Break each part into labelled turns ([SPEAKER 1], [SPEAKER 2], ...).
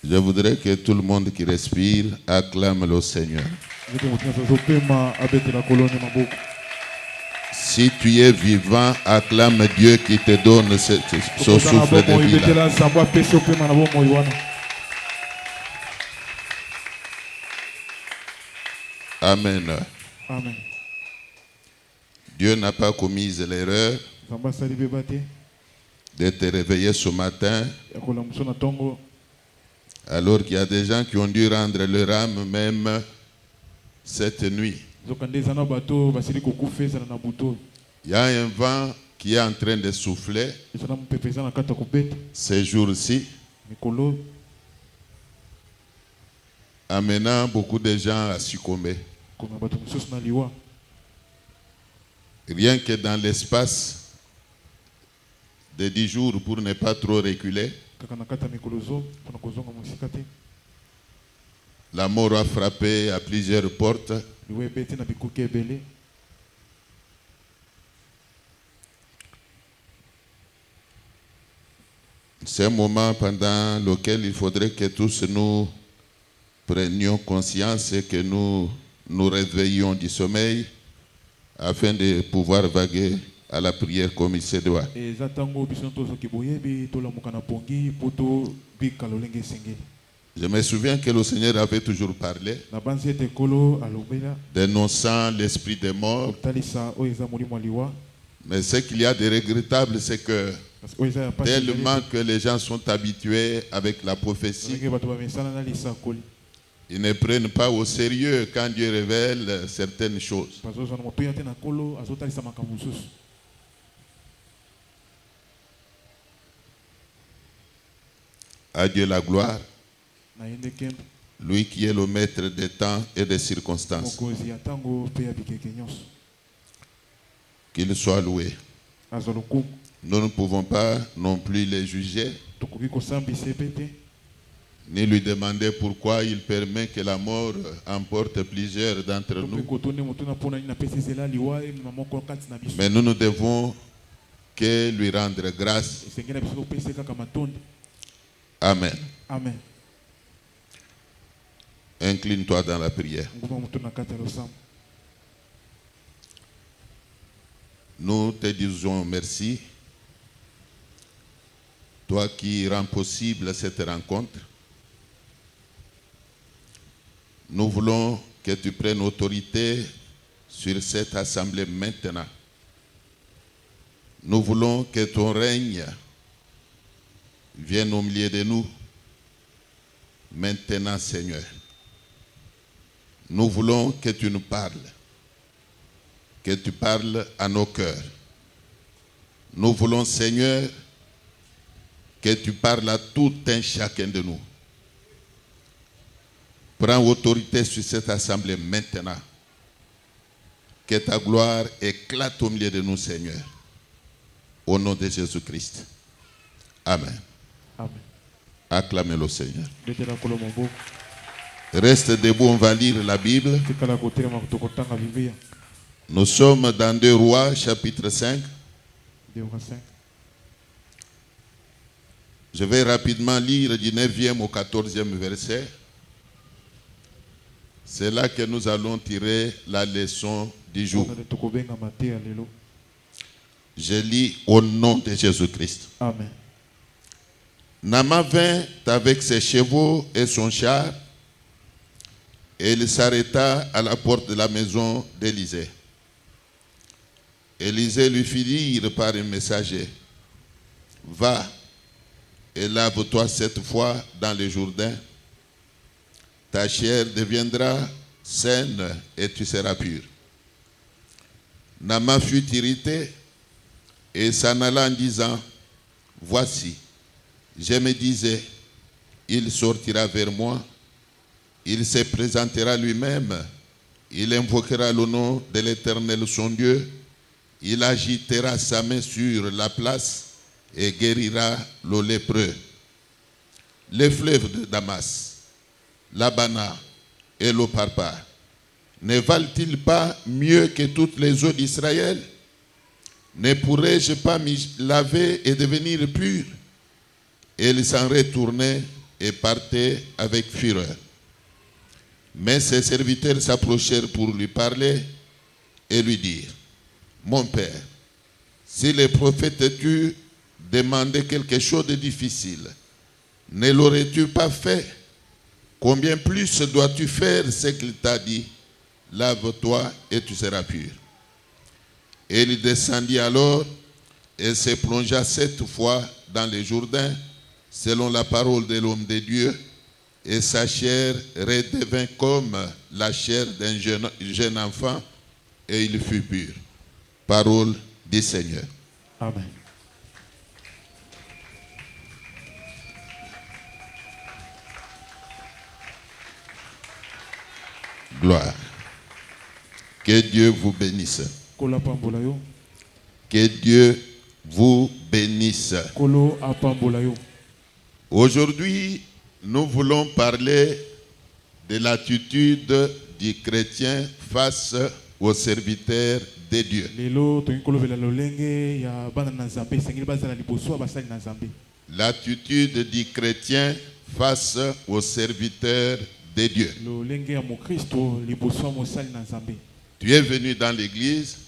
[SPEAKER 1] Je voudrais que tout le monde qui respire acclame le Seigneur. Si tu es vivant, acclame Dieu qui te donne ce souffle de vie là. Amen.
[SPEAKER 2] Amen.
[SPEAKER 1] Dieu n'a pas commis l'erreur de te réveiller ce matin alors qu'il y a des gens qui ont dû rendre leur âme même cette nuit. Il y a un vent qui est en train de souffler ces jours-ci, amenant beaucoup de gens à succomber. Rien que dans l'espace de 10 jours, pour ne pas trop reculer, la mort a frappé à plusieurs portes. C'est un moment pendant lequel il faudrait que tous nous prenions conscience et que nous nous réveillions du sommeil afin de pouvoir vaguer à la prière comme il se doit. Je me souviens que le Seigneur avait toujours parlé, dénonçant l'esprit des morts. Mais ce qu'il y a de regrettable, c'est que tellement que les gens sont habitués avec la prophétie, ils ne prennent pas au sérieux quand Dieu révèle certaines choses. À Dieu la gloire, lui qui est le maître des temps et des circonstances. Qu'il soit loué. Nous ne pouvons pas non plus les juger, ni lui demander pourquoi il permet que la mort emporte plusieurs d'entre nous. Mais nous ne devons que lui rendre grâce. Amen.
[SPEAKER 2] Amen.
[SPEAKER 1] Incline-toi dans la prière. Nous te disons merci, toi qui rends possible cette rencontre. Nous voulons que tu prennes autorité sur cette assemblée maintenant. Nous voulons que ton règne vienne au milieu de nous maintenant, Seigneur. Nous voulons que tu nous parles, que tu parles à nos cœurs. Nous voulons, Seigneur, que tu parles à tout un chacun de nous. Prends autorité sur cette assemblée maintenant. Que ta gloire éclate au milieu de nous, Seigneur. Au nom de Jésus-Christ. Amen.
[SPEAKER 2] Amen.
[SPEAKER 1] Acclamez le Seigneur. Reste debout, on va lire la Bible. Nous sommes dans 2 Rois, chapitre 5. Je vais rapidement lire du 9e au 14e verset. C'est là que nous allons tirer la leçon du jour. Je lis au nom de Jésus-Christ.
[SPEAKER 2] Amen.
[SPEAKER 1] Naaman vint avec ses chevaux et son char, et il s'arrêta à la porte de la maison d'Élisée. Élisée lui fit dire par un messager, « Va et lave-toi cette fois dans le Jourdain. Ta chair deviendra saine et tu seras pur. » Naaman fut irrité et s'en alla en disant, « Voici, je me disais, il sortira vers moi, il se présentera lui-même, il invoquera le nom de l'Éternel son Dieu, il agitera sa main sur la place et guérira le lépreux. Les fleuves de Damas, l'Abana et le Parpar, ne valent-ils pas mieux que toutes les eaux d'Israël? Ne pourrais-je pas m'y laver et devenir pur? Et il s'en retournait et partait avec fureur. Mais ses serviteurs s'approchèrent pour lui parler et lui dirent, mon père, si les prophètes t'eussent demandé quelque chose de difficile, ne l'aurais-tu pas fait? Combien plus dois-tu faire ce qu'il t'a dit? Lave-toi et tu seras pur. Et il descendit alors et se plongea 7 fois dans le Jourdain, selon la parole de l'homme de Dieu, et sa chair redevint comme la chair d'un jeune enfant, et il fut pur. Parole du Seigneur.
[SPEAKER 2] Amen.
[SPEAKER 1] Gloire. Que Dieu vous bénisse. Que Dieu vous bénisse. Aujourd'hui, nous voulons parler de l'attitude du chrétien face aux serviteurs de Dieu. L'attitude du chrétien face aux serviteurs de Dieu. Tu es venu dans l'église,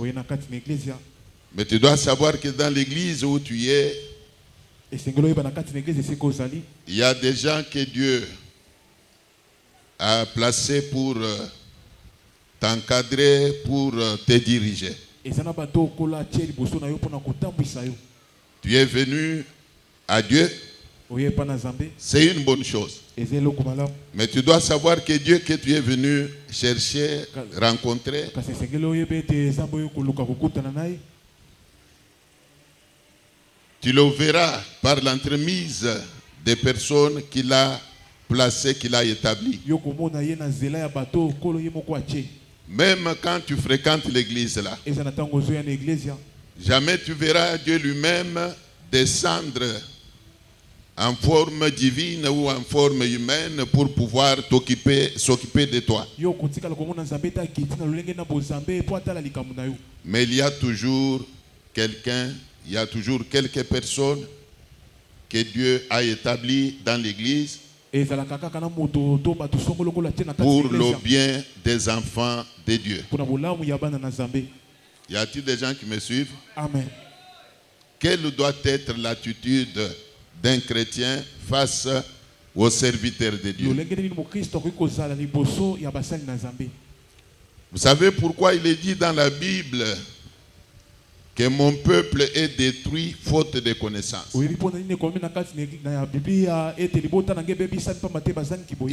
[SPEAKER 1] mais tu dois savoir que dans l'église où tu es, il y a des gens que Dieu a placés pour t'encadrer, pour te diriger. Tu es venu à Dieu, c'est une bonne chose. Mais tu dois savoir que Dieu que tu es venu chercher, rencontrer, tu le verras par l'entremise des personnes qu'il a placées, qu'il a établies. Même quand tu fréquentes l'église là, jamais tu verras Dieu lui-même descendre en forme divine ou en forme humaine pour pouvoir s'occuper de toi. Mais il y a toujours quelqu'un, il y a toujours quelques personnes que Dieu a établies dans l'église pour le bien des enfants de Dieu. Y a-t-il des gens qui me suivent?
[SPEAKER 2] Amen.
[SPEAKER 1] Quelle doit être l'attitude d'un chrétien face aux serviteurs de Dieu? Vous savez pourquoi il est dit dans la Bible que mon peuple est détruit faute de connaissance? Il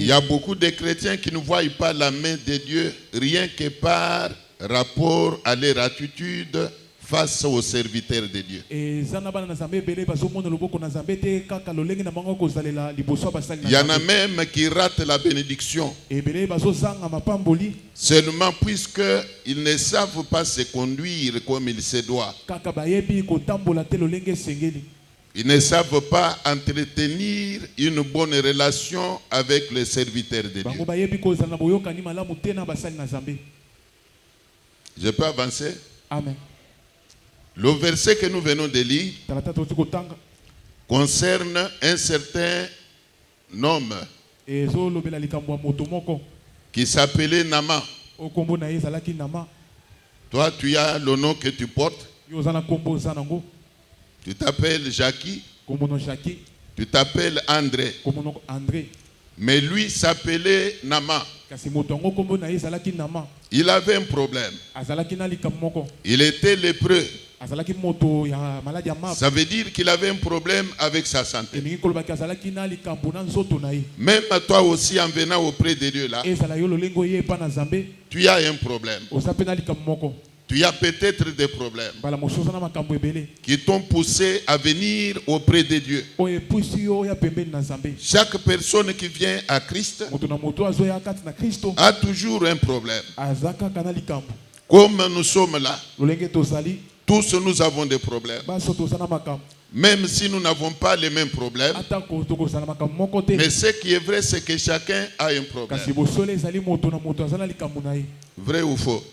[SPEAKER 1] y a beaucoup de chrétiens qui ne voient pas la main de Dieu rien que par rapport à leur attitude face aux serviteurs de Dieu. Il y en a même qui ratent la bénédiction seulement puisqu'ils ne savent pas se conduire comme il se doit. Ils ne savent pas entretenir une bonne relation avec les serviteurs de Dieu. Je peux avancer?
[SPEAKER 2] Amen.
[SPEAKER 1] Le verset que nous venons de lire concerne un certain homme qui s'appelait Naaman. Toi, tu as le nom que tu portes. Tu t'appelles Jackie. Tu t'appelles André. Mais lui s'appelait Naaman. Il avait un problème. Il était lépreux. Ça veut dire qu'il avait un problème avec sa santé. Même toi aussi, en venant auprès de Dieu là, tu as un problème. Tu as peut-être des problèmes qui t'ont poussé à venir auprès de Dieu. Chaque personne qui vient à Christ a toujours un problème. Comme nous sommes là, tous nous avons des problèmes. Même si nous n'avons pas les mêmes problèmes. Mais ce qui est vrai, c'est que chacun a un problème. Vrai ou faux?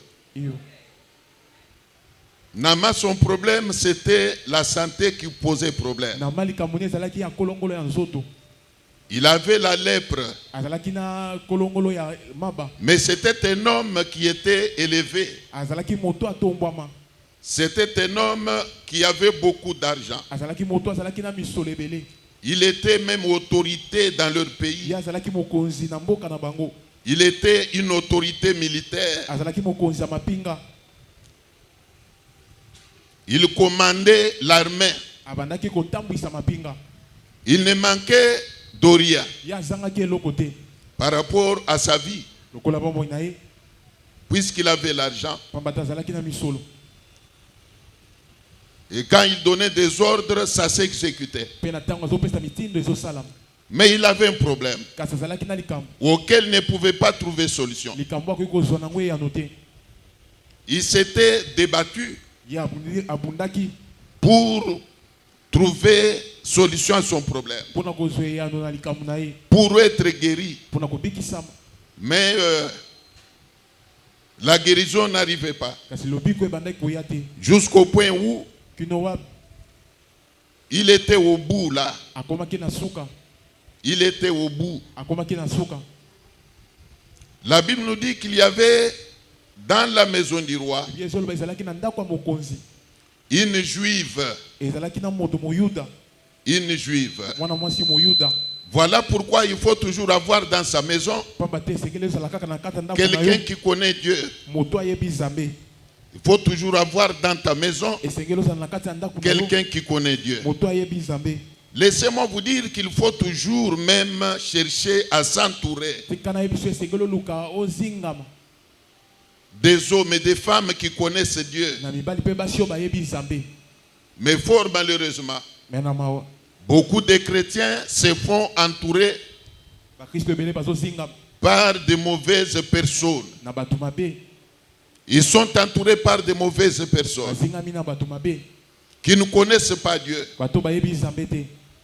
[SPEAKER 1] Naaman, son problème, c'était la santé qui posait problème. Il avait la lèpre. Mais c'était un homme qui était élevé. C'était un homme qui avait beaucoup d'argent. Il était même autorité dans leur pays. Il était une autorité militaire. Il commandait l'armée. Il ne manquait de rien par rapport à sa vie, puisqu'il avait l'argent. Et quand il donnait des ordres, ça s'exécutait. Mais il avait un problème auquel il ne pouvait pas trouver solution. Il s'était débattu pour trouver solution à son problème, pour être guéri. Mais la guérison n'arrivait pas, jusqu'au point où il était au bout là. Il était au bout. La Bible nous dit qu'il y avait dans la maison du roi une juive. Une juive. Voilà pourquoi il faut toujours avoir dans sa maison quelqu'un qui connaît Dieu. Il faut toujours avoir dans ta maison quelqu'un qui connaît Dieu. Laissez-moi vous dire qu'il faut toujours même chercher à s'entourer des hommes et des femmes qui connaissent Dieu. Mais fort malheureusement, beaucoup de chrétiens se font entourer par de mauvaises personnes. Ils sont entourés par de mauvaises personnes qui ne connaissent pas Dieu,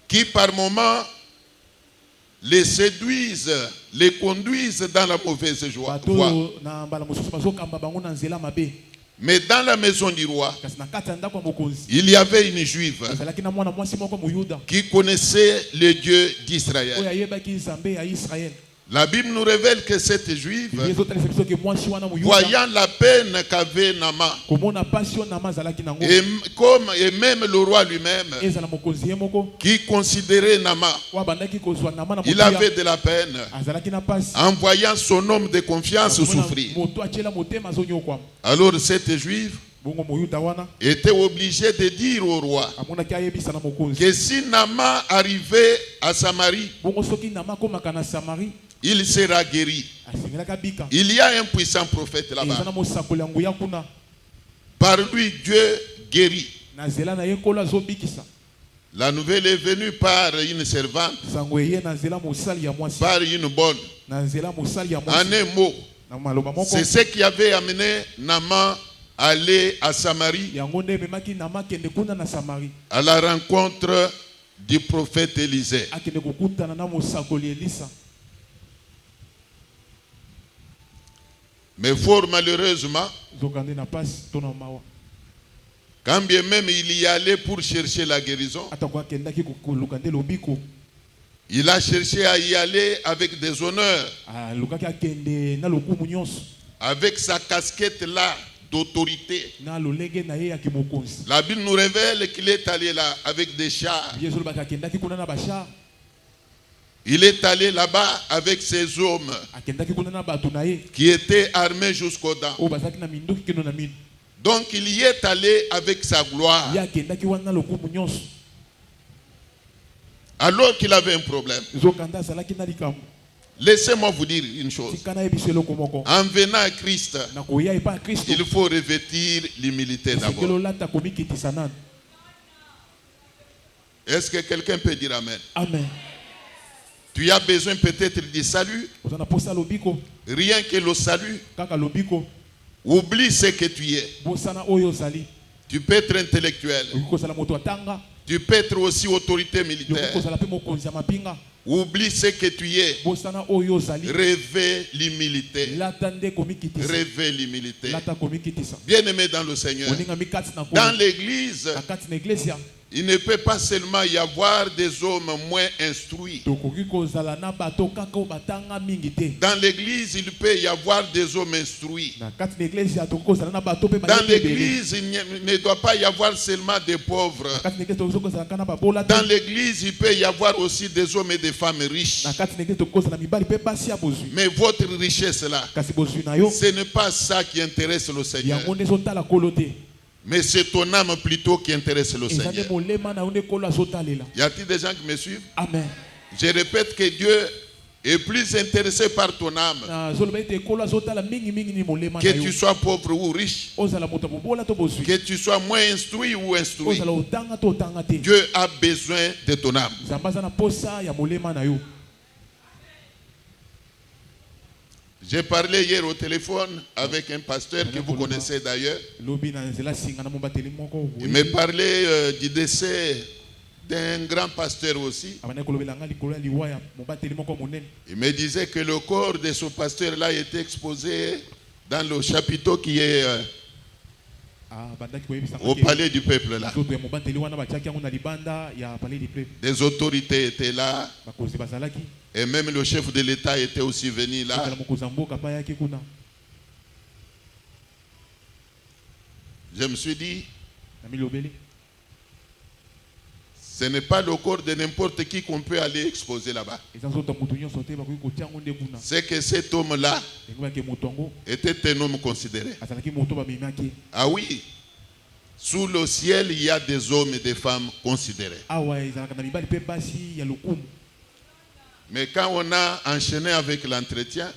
[SPEAKER 1] qui par moments les séduisent, les conduisent dans la mauvaise voie. Mais dans la maison du roi, il y avait une juive qui connaissait le Dieu d'Israël. La Bible nous révèle que cette juive, voyant la peine qu'avait Naaman, et même le roi lui-même, qui considérait Naaman, il avait de la peine en voyant son homme de confiance souffrir. Alors cette juive était obligée de dire au roi que si Naaman arrivait à Samarie, il sera guéri. Il y a un puissant prophète là-bas. Par lui, Dieu guérit. La nouvelle est venue par une servante, par une bonne. En un mot, c'est ce qui avait amené Naaman à aller à Samarie, à la rencontre du prophète Élisée. Mais fort malheureusement, quand bien même il y allait pour chercher la guérison, il a cherché à y aller avec des honneurs, avec sa casquette là d'autorité. La Bible nous révèle qu'il est allé là avec des chars. Il est allé là-bas avec ses hommes qui étaient armés jusqu'aux dents. Donc il y est allé avec sa gloire. Alors qu'il avait un problème. Laissez-moi vous dire une chose. En venant à Christ, il faut revêtir l'humilité d'abord. Est-ce que quelqu'un peut dire Amen?
[SPEAKER 2] Amen.
[SPEAKER 1] Tu as besoin peut-être du salut. Rien que le salut. Oublie ce que tu es. Tu peux être intellectuel. Tu peux être aussi autorité militaire. Oublie ce que tu es. Rêvez l'humilité. Rêvez l'humilité. Bien-aimé dans le Seigneur. Dans l'église, Il ne peut pas seulement y avoir des hommes moins instruits. Dans l'église, il peut y avoir des hommes instruits. Dans l'église, il ne doit pas y avoir seulement des pauvres. Dans l'église, il peut y avoir aussi des hommes et des femmes riches. Mais votre richesse là, ce n'est pas ça qui intéresse le Seigneur. Mais c'est ton âme plutôt qui intéresse le Seigneur. Y a-t-il des gens qui me suivent?
[SPEAKER 2] Amen.
[SPEAKER 1] Je répète que Dieu est plus intéressé par ton âme. Que tu sois pauvre ou riche. Que tu sois moins instruit ou instruit. Dieu a besoin de ton âme. J'ai parlé hier au téléphone avec un pasteur que vous connaissez d'ailleurs. Il me parlait du décès d'un grand pasteur aussi. Il me disait que le corps de ce pasteur-là était exposé dans le chapiteau qui est au palais du peuple là. Des autorités étaient là. Et même le chef de l'État était aussi venu là. Je me suis dit, ce n'est pas le corps de n'importe qui qu'on peut aller exposer là-bas. C'est que cet homme-là était un homme considéré. Ah oui, sous le ciel, il y a des hommes et des femmes considérés. Mais quand on a enchaîné avec l'entretien,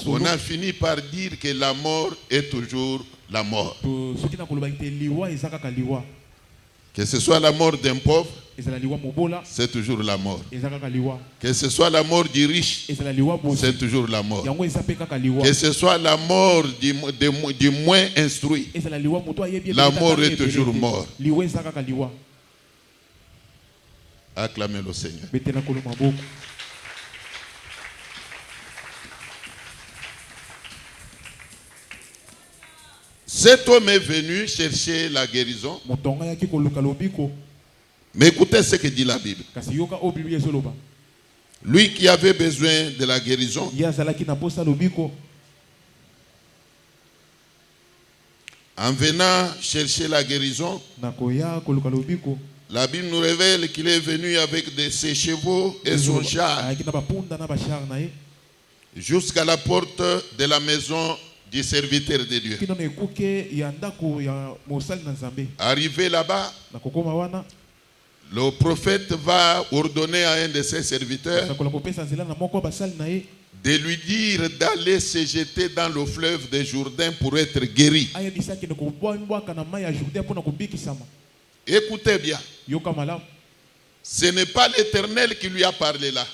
[SPEAKER 1] on a fini par dire que la mort est toujours la mort. Que ce soit la mort d'un pauvre, c'est toujours la mort. Que ce soit la mort du riche, c'est toujours la mort. Que ce soit la mort du moins instruit, la mort est toujours mort. Acclamez le Seigneur. Cet homme est venu chercher la guérison. Mais écoutez ce que dit la Bible. Lui qui avait besoin de la guérison, en venant chercher la guérison, la Bible nous révèle qu'il est venu avec ses chevaux et son char jusqu'à la porte de la maison du serviteur de Dieu. Arrivé là-bas, le prophète va ordonner à un de ses serviteurs de lui dire d'aller se jeter dans le fleuve de Jourdain pour être guéri. Écoutez bien. Ce n'est pas l'Éternel qui lui a parlé là.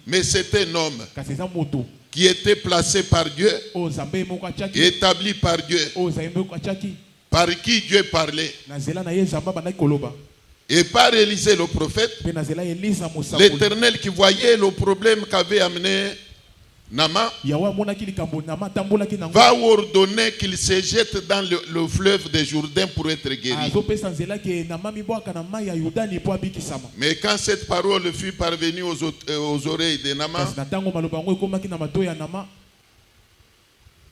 [SPEAKER 1] Mais c'est un homme qui était placé par Dieu, établi par Dieu, par qui Dieu parlait. Et par Élisée le prophète, l'Éternel qui voyait le problème qu'avait amené Naaman va ordonner qu'il se jette dans le fleuve de Jourdain pour être guéri. Mais quand cette parole fut parvenue aux oreilles de Naaman,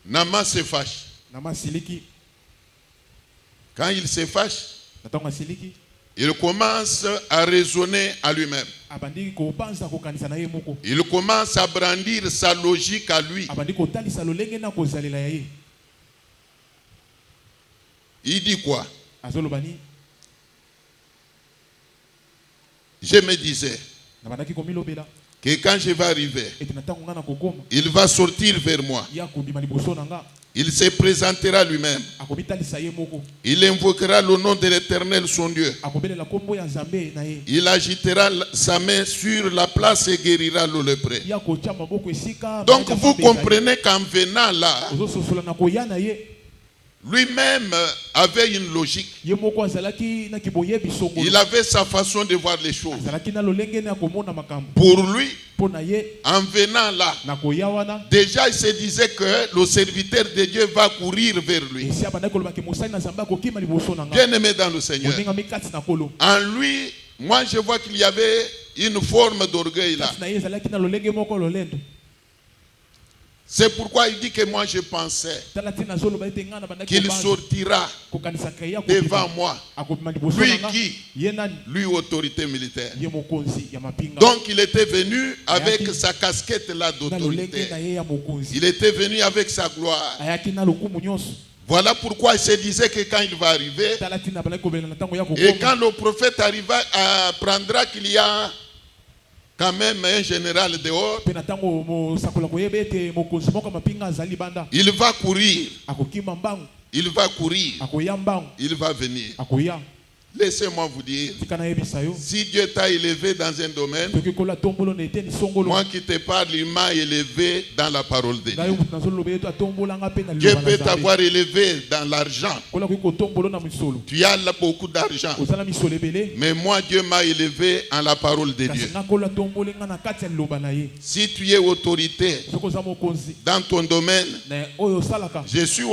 [SPEAKER 1] Naaman se fâche. Quand il se fâche, il commence à raisonner à lui-même. Il commence à brandir sa logique à lui. Il dit quoi? Je me disais que quand je vais arriver, il va sortir vers moi. Il se présentera lui-même. Il invoquera le nom de l'Éternel son Dieu. Il agitera sa main sur la place et guérira le lépreux. Donc vous comprenez qu'en venant là, lui-même avait une logique. Il avait sa façon de voir les choses. Pour lui, en venant là, déjà il se disait que le serviteur de Dieu va courir vers lui. Bien aimé dans le Seigneur. En lui, moi je vois qu'il y avait une forme d'orgueil là. C'est pourquoi il dit que moi je pensais qu'il sortira devant moi. Lui qui? Lui, autorité militaire. Donc il était venu avec sa casquette là d'autorité. Il était venu avec sa gloire. Voilà pourquoi il se disait que quand il va arriver, et quand le prophète apprendra qu'il y a quand même un général dehors, il va courir. Il va courir. Il va venir. Laissez-moi vous dire, si Dieu t'a élevé dans un domaine, moi qui te parle, il m'a élevé dans la parole de Dieu. Dieu peut t'avoir élevé dans l'argent. Tu as là beaucoup d'argent. Mais moi, Dieu m'a élevé en la parole de Dieu. Si tu es autorité dans ton domaine, je suis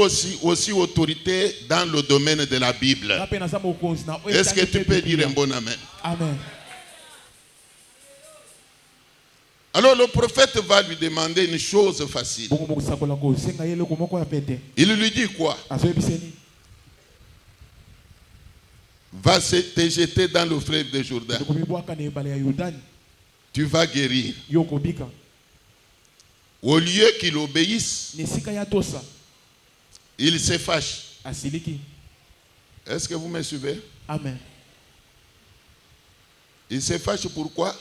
[SPEAKER 1] aussi autorité dans le domaine de la Bible. Est-ce que tu peux dire un bon amen?
[SPEAKER 2] Amen.
[SPEAKER 1] Alors le prophète va lui demander une chose facile. Il lui dit quoi? Va te jeter dans le fleuve de Jourdain. Tu vas guérir. Au lieu qu'il obéisse, il se fâche. Est-ce que vous me suivez?
[SPEAKER 2] Amen.
[SPEAKER 1] Il se fâche pourquoi?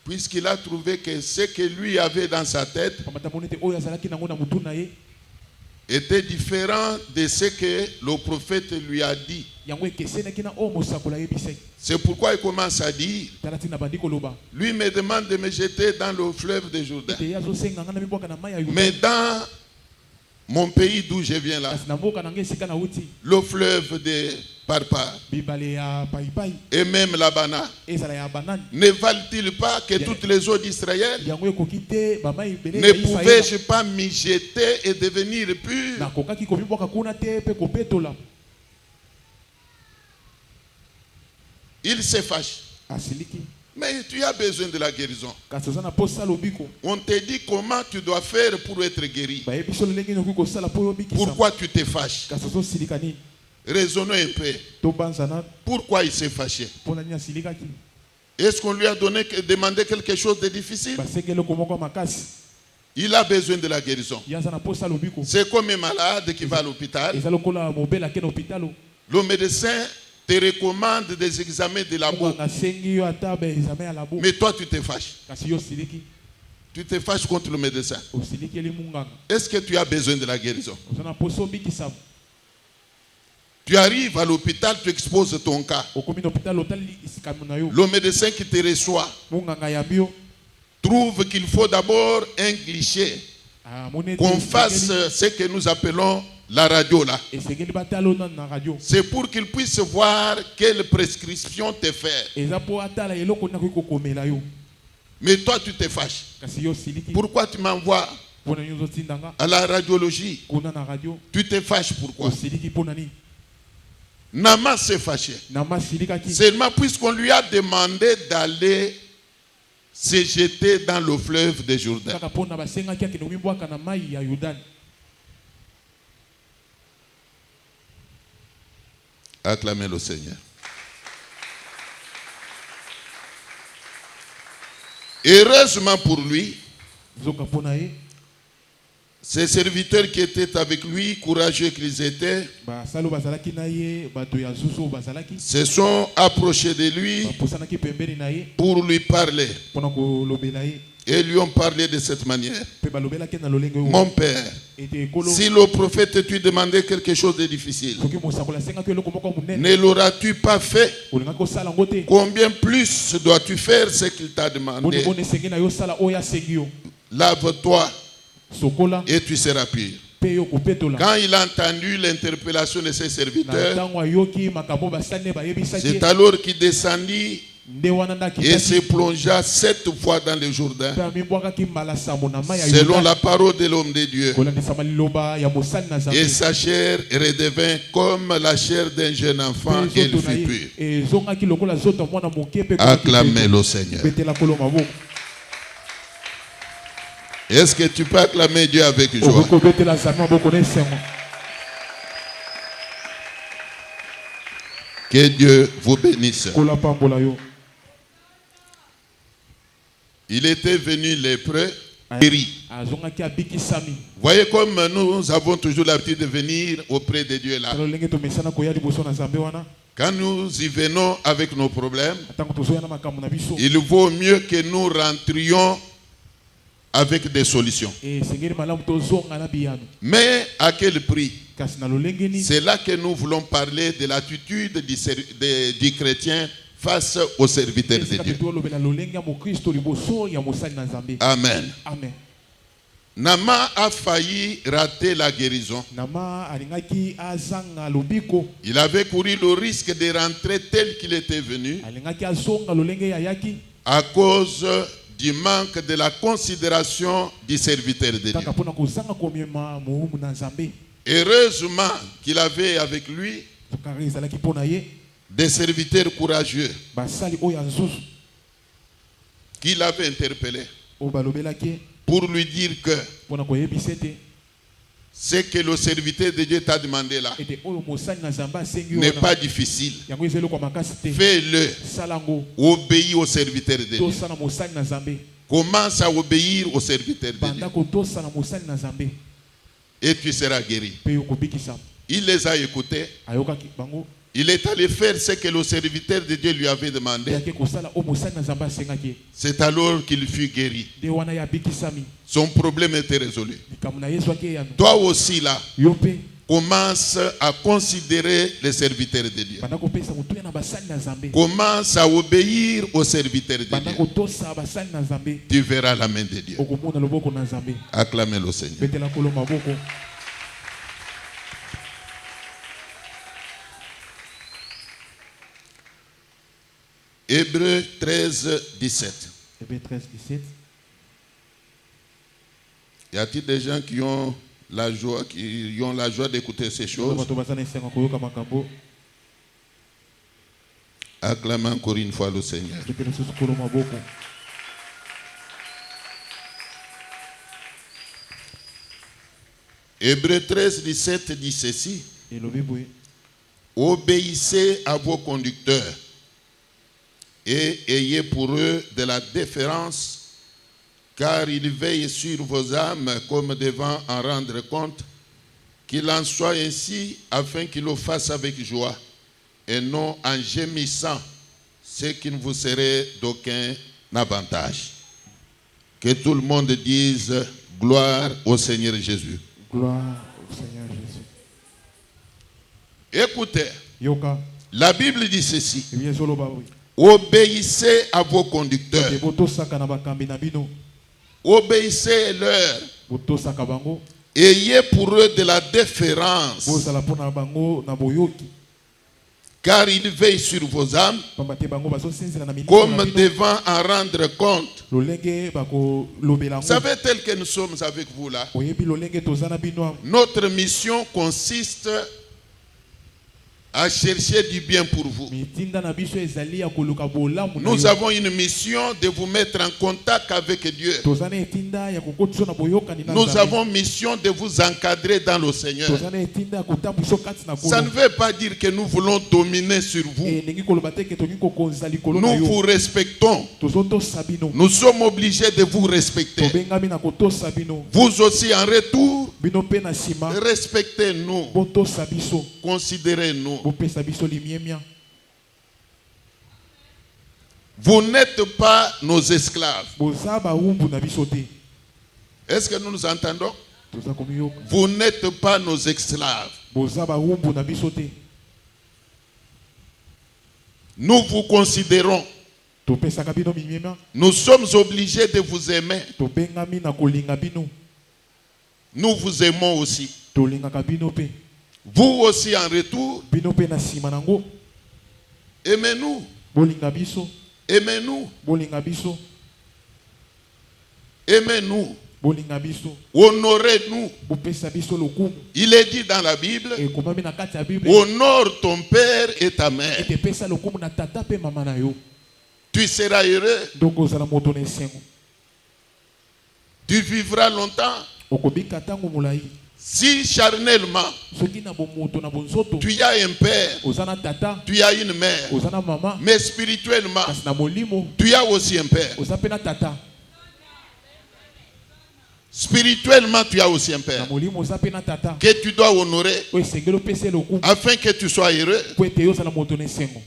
[SPEAKER 1] Puisqu'il a trouvé que ce que lui avait dans sa tête était différent de ce que le prophète lui a dit. C'est pourquoi il commence à dire, lui me demande de me jeter dans le fleuve de Jourdain. Mais dans mon pays d'où je viens là, le fleuve de Parpar et même la Bana, ne valent-ils pas que toutes les eaux d'Israël? Ne pouvais-je pas m'y jeter et devenir pur? Il se fâche. Mais tu as besoin de la guérison. On te dit comment tu dois faire pour être guéri. Pourquoi tu te fâches? Raisonnons un peu. Pourquoi il s'est fâché? Est-ce qu'on lui a demandé quelque chose de difficile? Il a besoin de la guérison. C'est comme un malade qui va à l'hôpital. Le médecin te recommande des examens de la boue. Mais toi tu te fâches. Tu te fâches contre le médecin. Est-ce que tu as besoin de la guérison? Tu arrives à l'hôpital, tu exposes ton cas. Le médecin qui te reçoit trouve qu'il faut d'abord un cliché. Qu'on fasse ce que nous appelons la radio là. C'est pour qu'il puisse voir quelle prescription te faire. Mais toi tu te fâches. Pourquoi tu m'envoies à la radiologie? Tu te fâches pourquoi? Naaman s'est fâché. Seulement puisqu'on lui a demandé d'aller se jeter dans le fleuve de Jourdain. Acclamez le Seigneur. Heureusement pour lui, ses serviteurs qui étaient avec lui, courageux qu'ils étaient, se sont approchés de lui pour lui parler. Et lui ont parlé de cette manière. Mon père, si le prophète te demandait quelque chose de difficile, ne l'auras-tu pas fait? Combien plus dois-tu faire ce qu'il t'a demandé? Lave-toi et tu seras pur. Quand il a entendu l'interpellation de ses serviteurs, c'est alors qu'il descendit et se plongea 7 fois dans le Jourdain, selon la parole de l'homme de Dieu. Et sa chair redevint comme la chair d'un jeune enfant, et il fut pur. Acclamez le Seigneur. Est-ce que tu peux acclamer Dieu avec joie? Que Dieu vous bénisse. Il était venu lépreux, guéri. Voyez comme nous avons toujours l'habitude de venir auprès de Dieu là. Quand nous y venons avec nos problèmes, il vaut mieux que nous rentrions avec des solutions. Mais à quel prix? C'est là que nous voulons parler de l'attitude du chrétien face aux serviteurs de Dieu. Amen.
[SPEAKER 2] Amen.
[SPEAKER 1] Nama a failli rater la guérison. Il avait couru le risque de rentrer tel qu'il était venu à cause du manque de la considération du serviteur de Dieu. Heureusement qu'il avait avec lui des serviteurs courageux qui l'avaient interpellé pour lui dire que ce que le serviteur de Dieu t'a demandé là n'est pas difficile. Fais-le. Obéis au serviteur de Dieu. Commence à obéir au serviteur de Dieu. Et tu seras guéri. Il les a écoutés. Il est allé faire ce que le serviteur de Dieu lui avait demandé. C'est alors qu'il fut guéri. Son problème était résolu. Toi aussi là, commence à considérer les serviteurs de Dieu. Commence à obéir aux serviteurs de Dieu. Tu verras la main de Dieu. Acclamez le Seigneur. Hébreux 13, 17.
[SPEAKER 2] Hébreux 13, 17.
[SPEAKER 1] Y a-t-il des gens qui ont la joie, d'écouter ces choses? Acclamez encore une fois le Seigneur. Hébreux 13, 17 dit ceci. Obéissez à vos conducteurs et ayez pour eux de la déférence, car ils veillent sur vos âmes comme devant en rendre compte, qu'il en soit ainsi afin qu'ils le fassent avec joie et non en gémissant, ce qui ne vous serait d'aucun avantage. Que tout le monde dise gloire au Seigneur Jésus.
[SPEAKER 2] Gloire au Seigneur Jésus.
[SPEAKER 1] Écoutez,
[SPEAKER 2] Yoka.
[SPEAKER 1] La Bible dit ceci. Obéissez à vos conducteurs. Obéissez-leur. Ayez pour eux de la déférence, car ils veillent sur vos âmes comme devant en rendre compte. Vous savez, tel que nous sommes avec vous là, notre mission consiste à chercher du bien pour vous. Nous avons une mission de vous mettre en contact avec Dieu. Nous avons mission de vous encadrer dans le Seigneur. Ça ne veut pas dire que nous voulons dominer sur vous. Nous vous respectons. Nous sommes obligés de vous respecter. Vous aussi en retour, respectez-nous. Considérez-nous. Vous n'êtes pas nos esclaves. Est-ce que nous nous entendons? Vous n'êtes pas nos esclaves. Nous vous considérons. Nous sommes obligés de vous aimer. nous vous aimons aussi.
[SPEAKER 2] tolingaka bino pe.
[SPEAKER 1] Vous aussi en retour,
[SPEAKER 2] Bino pe na sima nango.
[SPEAKER 1] aimez-nous,
[SPEAKER 2] Bolinga biso.
[SPEAKER 1] aimez-nous,
[SPEAKER 2] Bolinga biso.
[SPEAKER 1] aimez-nous,
[SPEAKER 2] Bolinga biso.
[SPEAKER 1] honorez-nous.
[SPEAKER 2] Bopesa biso lokumu.
[SPEAKER 1] Il est dit dans la Bible,
[SPEAKER 2] Ekomami na kati ya Bible.
[SPEAKER 1] honore ton père et ta mère.
[SPEAKER 2] Ete pesa lokumu na tata pe mama na yo.
[SPEAKER 1] Tu seras heureux,
[SPEAKER 2] Donc ozala moto na esengo.
[SPEAKER 1] tu vivras longtemps.
[SPEAKER 2] Okobika tango mulai.
[SPEAKER 1] Si charnellement,
[SPEAKER 2] Soki na bomoto na bonzoto.
[SPEAKER 1] tu as un père,
[SPEAKER 2] Ozana tata.
[SPEAKER 1] tu as une mère,
[SPEAKER 2] Ozana mama.
[SPEAKER 1] mais spirituellement,
[SPEAKER 2] Kasi na molimo.
[SPEAKER 1] tu as aussi un père.
[SPEAKER 2] Oza pe na tata.
[SPEAKER 1] Spirituellement, tu as aussi un
[SPEAKER 2] Na
[SPEAKER 1] père
[SPEAKER 2] molimo oza pe na tata.
[SPEAKER 1] que tu dois honorer
[SPEAKER 2] Oyo esengeli opesa lokumu.
[SPEAKER 1] afin que tu sois heureux.
[SPEAKER 2] Po ete yo ozala moto na esengo.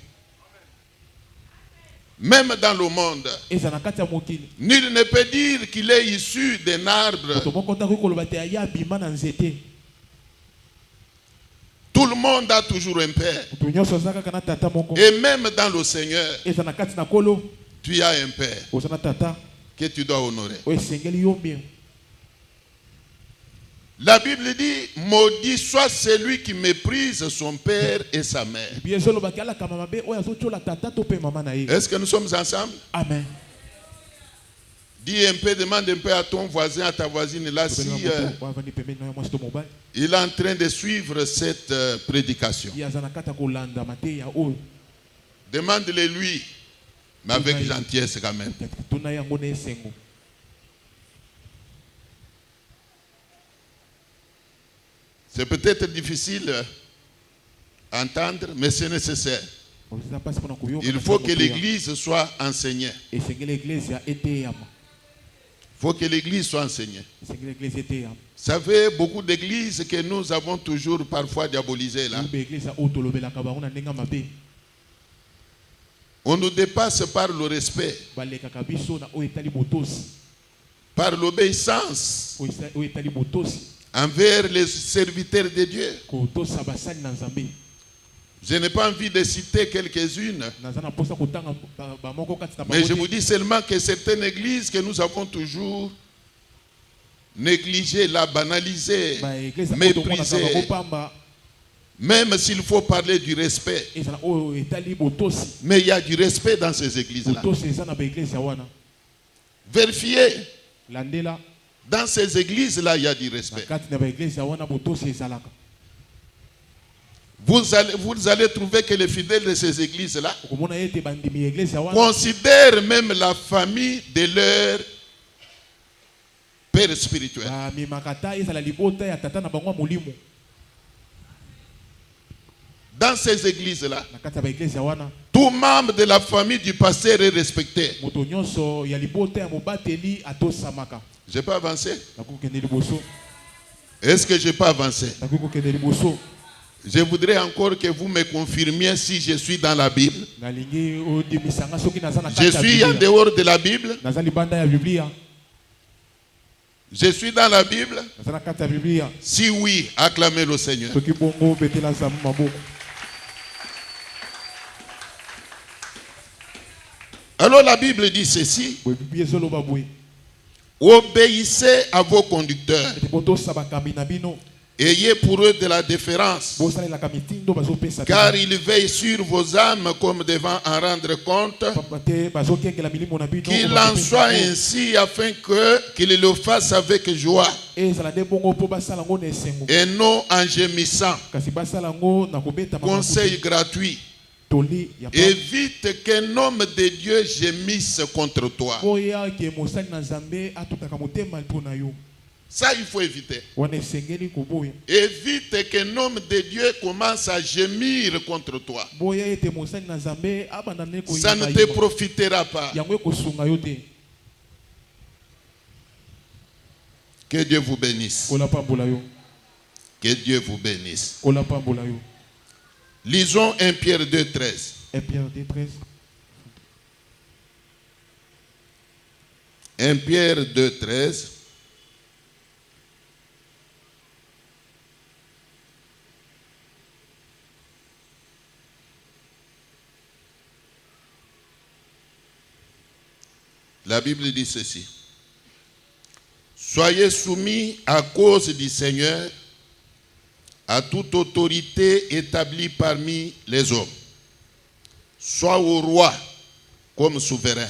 [SPEAKER 1] Même dans le monde,
[SPEAKER 2] Eza na kati ya mokili.
[SPEAKER 1] nul ne peut dire qu'il est issu d'un arbre.
[SPEAKER 2] Moto moko takoki koloba te aya abima na nzete.
[SPEAKER 1] Tout le monde a toujours un père.
[SPEAKER 2] Moto nyonso aza kaka na tata moko.
[SPEAKER 1] Et même dans le Seigneur,
[SPEAKER 2] Eza na kati na kolo.
[SPEAKER 1] tu as un père
[SPEAKER 2] Oza na tata.
[SPEAKER 1] que tu dois honorer.
[SPEAKER 2] Oyo esengeli yo bien.
[SPEAKER 1] La Bible dit, maudit soit celui qui méprise son père et sa mère.
[SPEAKER 2] Bien ezolobaki alakama mabe oyo azotiola tata to pe mama na ye.
[SPEAKER 1] Est-ce que nous sommes ensemble?
[SPEAKER 2] Amen.
[SPEAKER 1] Dis un peu, demande un peu à ton voisin, à ta voisine là, si
[SPEAKER 2] Bavandi pembeni na yo mwasi to mobali.
[SPEAKER 1] il est en train de suivre cette prédication.
[SPEAKER 2] Ye aza na kati ya kolanda mateya oyo.
[SPEAKER 1] Demande-le lui, mais avec gentillesse quand même.
[SPEAKER 2] Tuna yango na esengo.
[SPEAKER 1] C'est peut-être difficile à entendre, mais c'est nécessaire. Il faut que l'église soit enseignée. Il faut que l'église soit enseignée. Vous savez, beaucoup d'églises que nous avons toujours parfois diabolisées là. On nous dépasse par le respect, par l'obéissance envers les serviteurs de Dieu. Je n'ai pas envie de citer quelques-unes, mais je vous dis seulement que certaines églises que nous avons toujours négligées, la banalisées, méprisées, même s'il faut parler du respect, mais il y a du respect dans ces églises-là. Vérifiez. Dans ces églises-là, il y a du respect. Vous allez trouver que les fidèles de ces églises-là considèrent même la famille de leur père spirituel. Dans ces églises-là, tout membre de la famille du pasteur est respecté. Je peux avancer? Est-ce que je peux avancer? Je voudrais encore que vous me confirmiez si je suis dans la Bible. Je suis en dehors de la Bible. Je suis dans la Bible. Si oui, acclamez le Seigneur. Alors la Bible dit ceci. Obéissez à vos conducteurs. Ayez pour eux de la déférence, car ils veillent sur vos âmes comme devant en rendre compte. Qu'il en soit ainsi afin qu'ils le fassent avec joie et non en gémissant. Conseil gratuit. Évite qu'un homme de Dieu gémisse contre toi. Ça, il faut éviter. Évite qu'un homme de Dieu commence à gémir contre toi. Ça ne te profitera pas. Que Dieu vous bénisse. Que Dieu vous bénisse. Lisons 1 Pierre 2, 13.
[SPEAKER 2] 1 Pierre 2, 13.
[SPEAKER 1] 1 Pierre 2, 13. La Bible dit ceci. Soyez soumis à cause du Seigneur à toute autorité établie parmi les hommes, soit au roi comme souverain,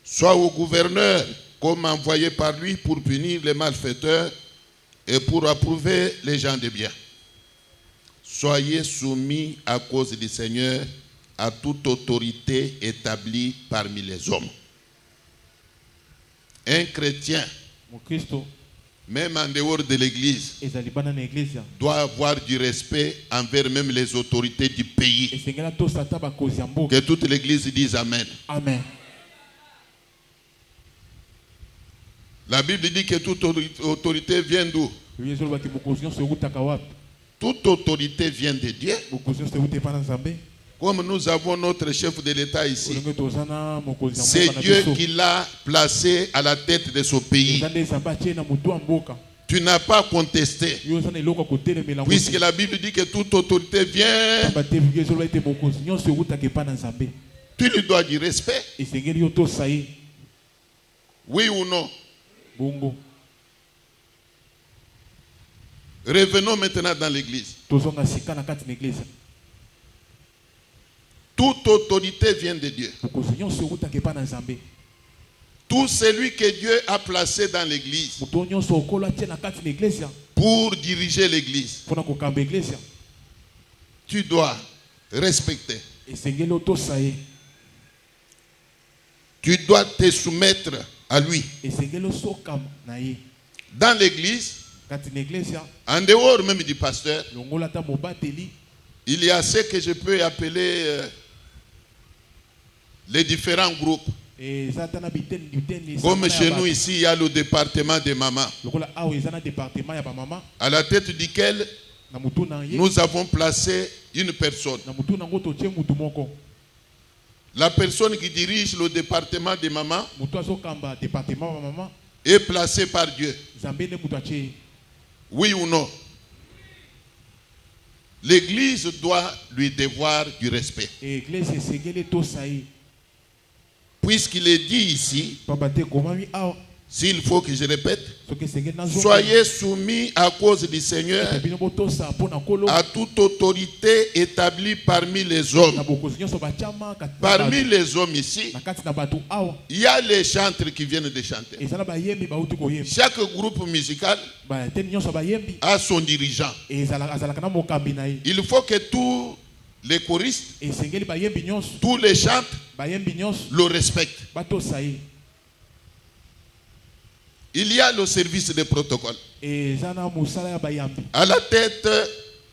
[SPEAKER 1] soit au gouverneur comme envoyé par lui pour punir les malfaiteurs et pour approuver les gens de bien. Soyez soumis à cause du Seigneur à toute autorité établie parmi les hommes. Un chrétien, même en dehors de l'église, doit avoir du respect envers même les autorités du pays. Que toute l'église dise Amen.
[SPEAKER 2] Amen.
[SPEAKER 1] La Bible dit que toute autorité vient d'où? Toute autorité vient de Dieu. Comme nous avons notre chef de l'État ici, c'est Dieu qui l'a placé à la tête de ce pays. Tu n'as pas contesté. Puisque la Bible dit que toute autorité vient, tu lui dois du respect. Oui ou non? Revenons maintenant dans l'église. Toute autorité vient de Dieu. Tout celui que Dieu a placé dans l'église pour diriger l'église, tu dois respecter. Tu dois te soumettre à lui. Dans l'église, en dehors même du pasteur, il y a ce que je peux appeler les différents groupes. Comme chez nous ici, il y a le département des mamans, à la tête duquel nous avons placé une personne. La personne qui dirige le département des mamans est placée par Dieu. Oui ou non? L'église doit lui devoir du respect. Puisqu'il est dit ici, s'il faut que je répète, soyez soumis à cause du Seigneur à toute autorité établie parmi les hommes. Parmi les hommes ici, il y a les chantres qui viennent de chanter. Chaque groupe musical a son dirigeant. Il faut que tous les choristes, tous les chantres le respectent. Il y a le service de protocole, à la tête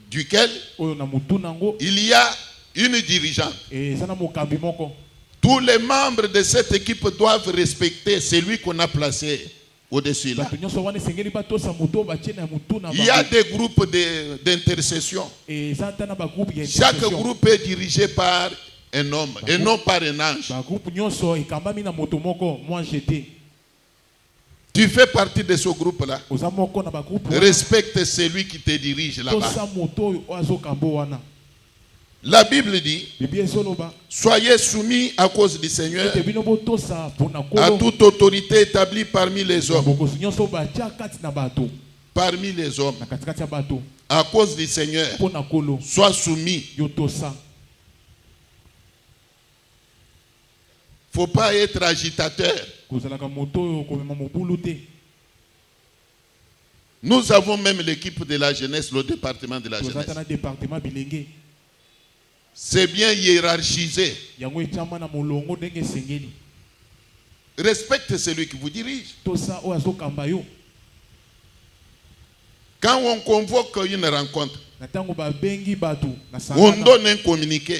[SPEAKER 1] duquel il y a une dirigeante. Tous les membres de cette équipe doivent respecter celui qu'on a placé au-dessus là. Il y a des groupes d'intercession. Chaque groupe est dirigé par un homme et non par un ange. Tu fais partie de ce groupe-là. Respecte celui qui te dirige là-bas. La Bible dit, soyez soumis à cause du Seigneur à toute autorité établie parmi les hommes. Parmi les hommes. À cause du Seigneur, sois soumis. Il ne faut pas être agitateur. Nous avons même l'équipe de la jeunesse, le département de la jeunesse. C'est bien hiérarchisé. Respectez celui qui vous dirige. Quand on convoque une rencontre, on donne un communiqué.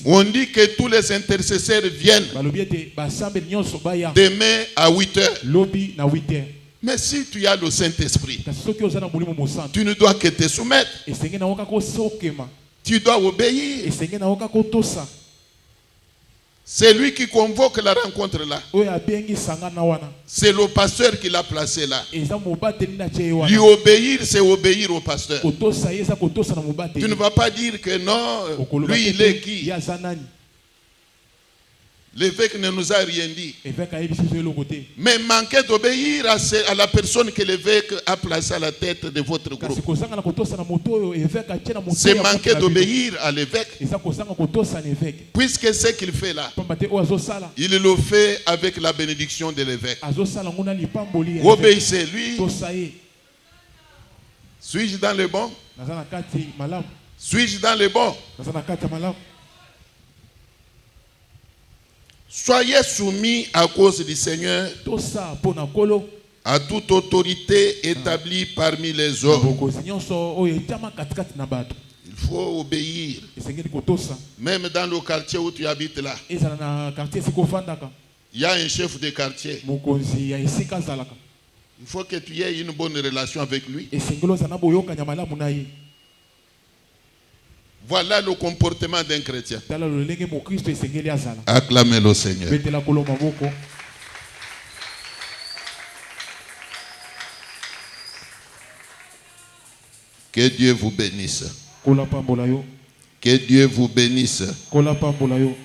[SPEAKER 1] On dit que tous les intercesseurs viennent demain à 8h. Mais si tu as le Saint-Esprit, tu ne dois que te soumettre. Tu dois obéir. C'est lui qui convoque la rencontre là. C'est le pasteur qui l'a placé là. Lui obéir, c'est obéir au pasteur. Tu ne vas pas dire que non, lui il est qui? L'évêque ne nous a rien dit.
[SPEAKER 2] évêque ayebi biso eloko te.
[SPEAKER 1] Mais manquer d'obéir à la personne que l'évêque a placée à la tête de votre
[SPEAKER 2] Kasi
[SPEAKER 1] groupe.
[SPEAKER 2] kozanga na kotosa na moto oyo évêque atie na moto.
[SPEAKER 1] C'est manquer d'obéir à l'évêque.
[SPEAKER 2] Eza kozanga kotosa na évêque.
[SPEAKER 1] Puisque ce qu'il fait là,
[SPEAKER 2] Pamba te oyo azosala.
[SPEAKER 1] il le fait avec la bénédiction de l'évêque.
[SPEAKER 2] Azosala nguna lipamboli ya évêque.
[SPEAKER 1] Obéissez-lui.
[SPEAKER 2] Tosa ye.
[SPEAKER 1] Suis-je dans le bon?
[SPEAKER 2] Naza na kati malamu.
[SPEAKER 1] Suis-je dans le bon?
[SPEAKER 2] Naza na kati ya malamu.
[SPEAKER 1] Soyez soumis à cause du Seigneur
[SPEAKER 2] Tosa pona kolo.
[SPEAKER 1] à toute autorité établie parmi les hommes.
[SPEAKER 2] Bokozi nyonso oyo etama katikati na bato.
[SPEAKER 1] Il faut obéir.
[SPEAKER 2] Esengeli kotosa.
[SPEAKER 1] Même dans le quartier où tu habites là,
[SPEAKER 2] Ezala na quartier sikofandaka.
[SPEAKER 1] il y a un chef de quartier.
[SPEAKER 2] Mokonzi ya esika zalaka.
[SPEAKER 1] Il faut que tu aies une bonne relation avec lui.
[SPEAKER 2] Esengelo zana boyokanya malamu na ye.
[SPEAKER 1] Voilà le comportement d'un chrétien.
[SPEAKER 2] Tala lolenge mo Kristo esengeli azala.
[SPEAKER 1] Acclamez le Seigneur.
[SPEAKER 2] Betela kolo maboko.
[SPEAKER 1] Que Dieu vous bénisse.
[SPEAKER 2] Kola pambola yo.
[SPEAKER 1] Que Dieu vous bénisse.
[SPEAKER 2] Kola pambola yo.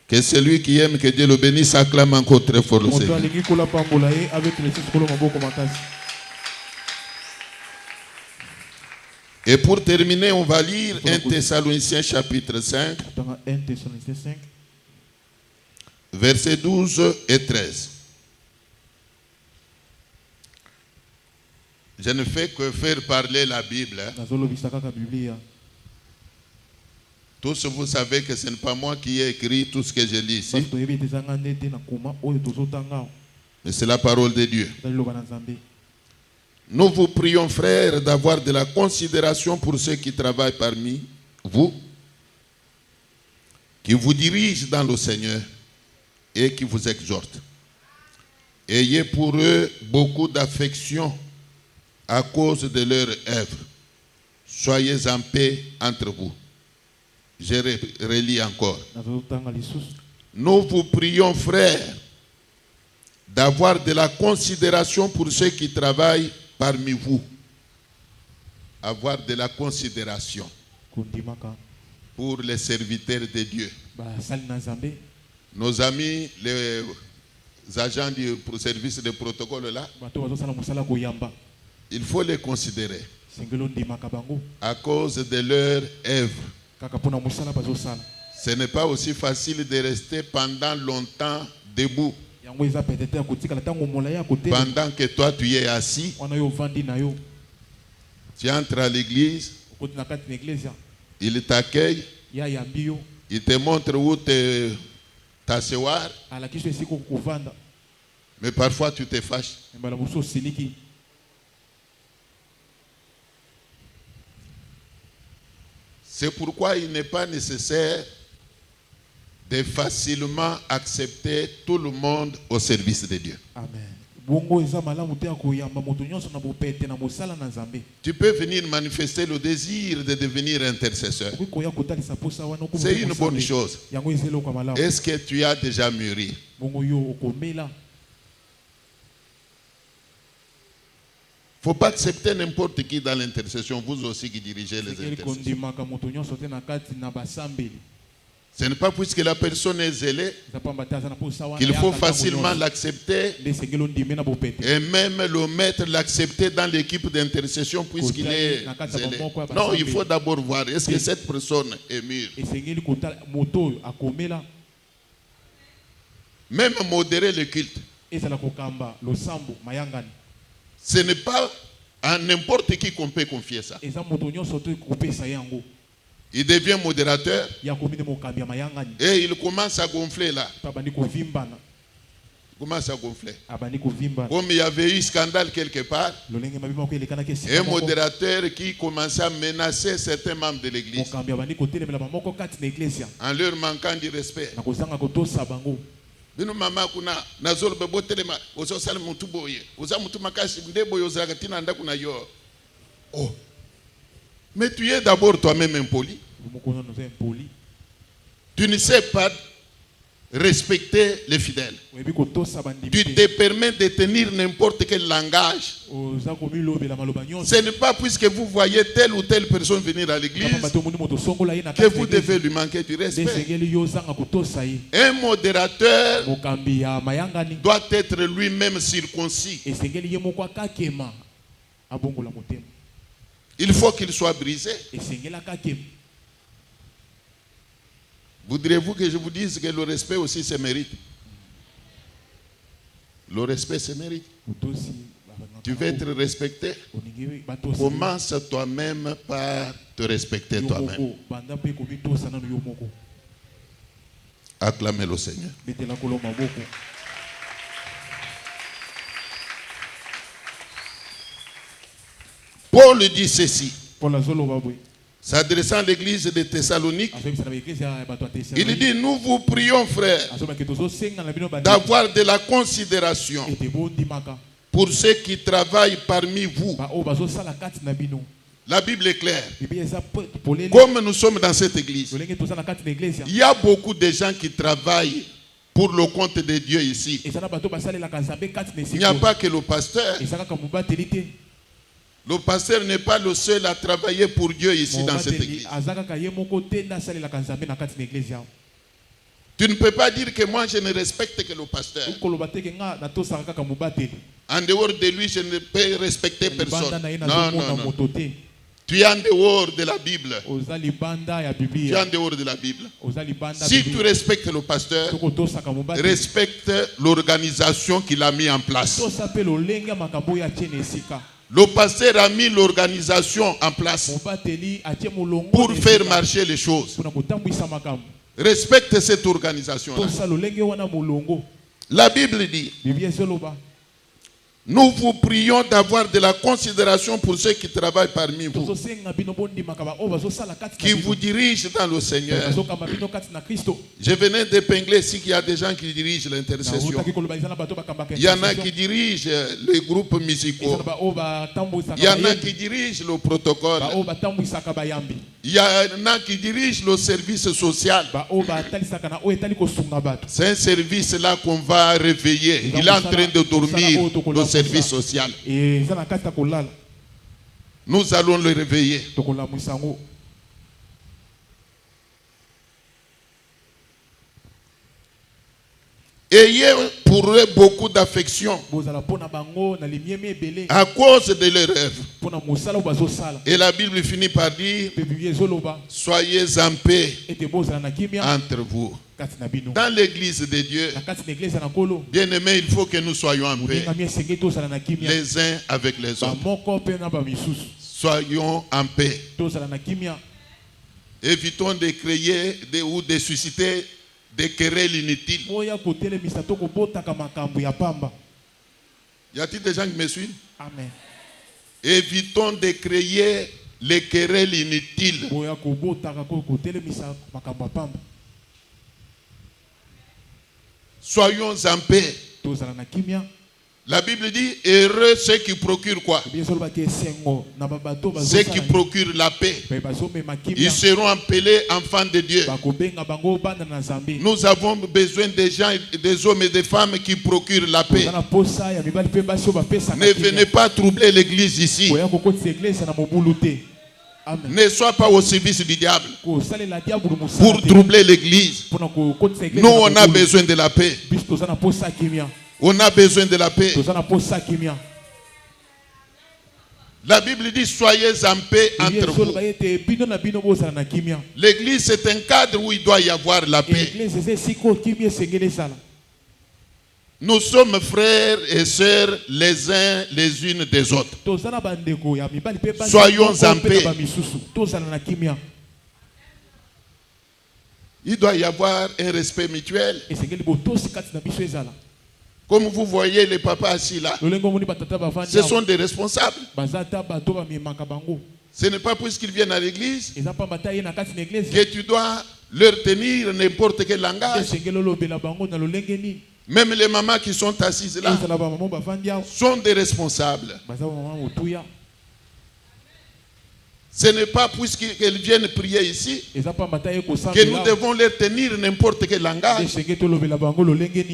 [SPEAKER 1] Que celui qui aime que Dieu le bénisse acclame encore très fort le
[SPEAKER 2] Moto
[SPEAKER 1] Seigneur.
[SPEAKER 2] alingi kola pambola ye avec les six kolo maboko makasi.
[SPEAKER 1] Et pour terminer, on va lire 1 Thessaloniciens chapitre 5,
[SPEAKER 2] Dans 1 Thessaloniciens 5,
[SPEAKER 1] versets 12 et 13. Je ne fais que faire parler la Bible.
[SPEAKER 2] nazolobisa kaka Biblia.
[SPEAKER 1] Tous vous savez que ce n'est pas moi qui ai écrit tout ce que je lis ici,
[SPEAKER 2] Parce que yebi tezanga ndete na kuma oyo tozotanga.
[SPEAKER 1] mais c'est la parole de Dieu.
[SPEAKER 2] Daliloba na Nzambe.
[SPEAKER 1] Nous vous prions, frères, d'avoir de la considération pour ceux qui travaillent parmi vous, qui vous dirigent dans le Seigneur et qui vous exhortent. Ayez pour eux beaucoup d'affection à cause de leur œuvre. Soyez en paix entre vous. Je relis encore.
[SPEAKER 2] Nazotanga lisusu.
[SPEAKER 1] Nous vous prions, frères, d'avoir de la considération pour ceux qui travaillent parmi vous. Avoir de la considération
[SPEAKER 2] Kundimaka.
[SPEAKER 1] pour les serviteurs de Dieu.
[SPEAKER 2] Ba sali na Nzambe.
[SPEAKER 1] Nos amis, les agents du service de protocole là,
[SPEAKER 2] Bato bazosala musala koyamba.
[SPEAKER 1] il faut les considérer
[SPEAKER 2] Sengelo ndimaka bango.
[SPEAKER 1] à cause de leur œuvre.
[SPEAKER 2] Kaka pona musala bazosala.
[SPEAKER 1] Ce n'est pas aussi facile de rester pendant longtemps debout,
[SPEAKER 2] Yango eza peut-être ya kotika la tango molaya kote.
[SPEAKER 1] pendant que toi tu es assis,
[SPEAKER 2] Wana yo vandi na yo.
[SPEAKER 1] tu entres à l'église,
[SPEAKER 2] Kote na kati na iglesia.
[SPEAKER 1] il t'accueille,
[SPEAKER 2] Ya yambi yo.
[SPEAKER 1] il te montre où t'asseoir,
[SPEAKER 2] Alakisho esiko kovanda.
[SPEAKER 1] mais parfois tu te fâches.
[SPEAKER 2] Mbala muso siliki.
[SPEAKER 1] C'est pourquoi il n'est pas nécessaire de facilement accepter tout le monde au service de Dieu.
[SPEAKER 2] Amen. Bongo eza malamu te ya koyamba moto nyonso na bopete na mosala na Nzambe.
[SPEAKER 1] Tu peux venir manifester le désir de devenir intercesseur.
[SPEAKER 2] Okoki koya kotalisa posa wana okoma
[SPEAKER 1] C'est une bonne chose.
[SPEAKER 2] Yango eza eloko ya malamu.
[SPEAKER 1] Est-ce que tu as déjà mûri?
[SPEAKER 2] Bongo yo okomela.
[SPEAKER 1] Il ne faut pas accepter n'importe qui dans l'intercession, vous aussi qui dirigez les
[SPEAKER 2] Sekeli
[SPEAKER 1] intercessions.
[SPEAKER 2] kondimaka moto nyonso te na kati na basambeli.
[SPEAKER 1] Ce n'est pas puisque la personne est zélée
[SPEAKER 2] Eza pamba te aza na posa wana.
[SPEAKER 1] qu'il faut
[SPEAKER 2] yaka ntango
[SPEAKER 1] facilement
[SPEAKER 2] nyonso.
[SPEAKER 1] l'accepter
[SPEAKER 2] Nde sekeli ondime na bopete.
[SPEAKER 1] et même le maître l'accepter dans l'équipe d'intercession puisqu'il est zélé. Non, il faut d'abord voir, est-ce que cette personne est mûre?
[SPEAKER 2] Esengeli kotala moto oyo akomela.
[SPEAKER 1] Même modérer le culte.
[SPEAKER 2] Ezala kokamba losambo mayangani.
[SPEAKER 1] Ce n'est pas à n'importe qui qu'on peut confier ça.
[SPEAKER 2] Eza moto nyonso te kopesa yango.
[SPEAKER 1] Il devient modérateur
[SPEAKER 2] Ya komine mokambi ya mayangani.
[SPEAKER 1] et il commence à gonfler là.
[SPEAKER 2] Abandi kovimbana.
[SPEAKER 1] Il commence à gonfler.
[SPEAKER 2] Abandi kovimbana.
[SPEAKER 1] Comme il y avait eu scandale quelque part,
[SPEAKER 2] Lolenge mabima ko elekana ke
[SPEAKER 1] un modérateur qui commençait à menacer certains membres de l'église
[SPEAKER 2] mokambi abandi kotelemela bamoko kati na iglesia.
[SPEAKER 1] en leur manquant du respect.
[SPEAKER 2] Na kozanga kotosa bango.
[SPEAKER 1] Bino mama kuna nazolo bebo telema ososala mutu boye. Oza mutu makasi ndebo yozaka tina ndaku na yo. Oh. Mais tu es d'abord toi-même impoli.
[SPEAKER 2] Moko no impoli.
[SPEAKER 1] Tu ne sais pas respecter les fidèles. Tu te permets de tenir n'importe quel langage. Ce n'est pas puisque vous voyez telle ou telle personne venir à l'église que vous devez lui manquer du respect. Un modérateur doit être lui-même circoncis. Il faut qu'il soit brisé. Voudriez-vous que je vous dise que le respect aussi se mérite? Le respect se mérite. Tu veux être respecté? Commence toi-même par te respecter toi-même. Acclamez le Seigneur. Paul dit ceci, s'adressant à l'église de Thessalonique. Il dit, nous vous prions, frères, d'avoir de la considération pour ceux qui travaillent parmi vous. La Bible est claire. Comme nous sommes dans cette église, il y a beaucoup de gens qui travaillent pour le compte de Dieu ici. Il n'y a pas que le pasteur. Le pasteur n'est pas le seul à travailler pour Dieu ici dans cette église. Tu ne peux pas dire que moi je ne respecte que le pasteur. En dehors de lui, je ne peux respecter personne. Non, non, non. Tu es en dehors de la Bible. Tu es en dehors de la Bible. Si tu respectes le pasteur, respecte l'organisation qu'il a mis en place. Le pasteur a mis l'organisation en place pour faire marcher les choses. Respecte cette organisation-là. La Bible dit, nous vous prions d'avoir de la considération pour ceux qui travaillent parmi vous, qui vous dirigent dans le Seigneur. Je venais d'épingler ici qu'il y a des gens qui dirigent l'intercession. Il y en a qui dirigent les groupes musicaux. Il y en a qui dirigent le protocole. Il y en a qui dirigent le service social. C'est un service là qu'on va réveiller. Il est en train de dormir, le service social. Nous allons le réveiller. Ayez pour eux beaucoup d'affection à cause de leurs rêves. Et la Bible finit par dire, soyez en paix entre vous. Dans l'église de Dieu, bien aimé, il faut que nous soyons en paix les uns avec les autres. Soyons en paix. Évitons de créer ou de susciter des querelles inutiles. Y a-t-il des gens qui me suivent?
[SPEAKER 2] Amen.
[SPEAKER 1] Évitons de créer les querelles inutiles. Soyons en paix. La Bible dit, heureux ceux qui procurent quoi? Ceux qui procurent la paix. Ils seront appelés enfants de Dieu. Nous avons besoin des gens, des hommes et des femmes qui procurent la paix. Ne venez pas troubler l'église ici. Ne sois pas au service du diable pour troubler l'église. Nous, on a besoin de la paix. On a besoin de la paix. La Bible dit, soyez en paix entre vous. L'église, c'est un cadre où il doit y avoir la paix. Nous sommes frères et sœurs les uns les unes des autres. Soyons en paix. Il doit y avoir un respect mutuel. Comme vous voyez les papas assis là, ce sont des responsables. Ce n'est pas puisqu'ils viennent à l'église que tu dois leur tenir n'importe quel langage. Même les mamans qui sont assises là sont des responsables. Ce n'est pas puisqu'elles viennent prier ici que nous devons leur tenir n'importe quel langage.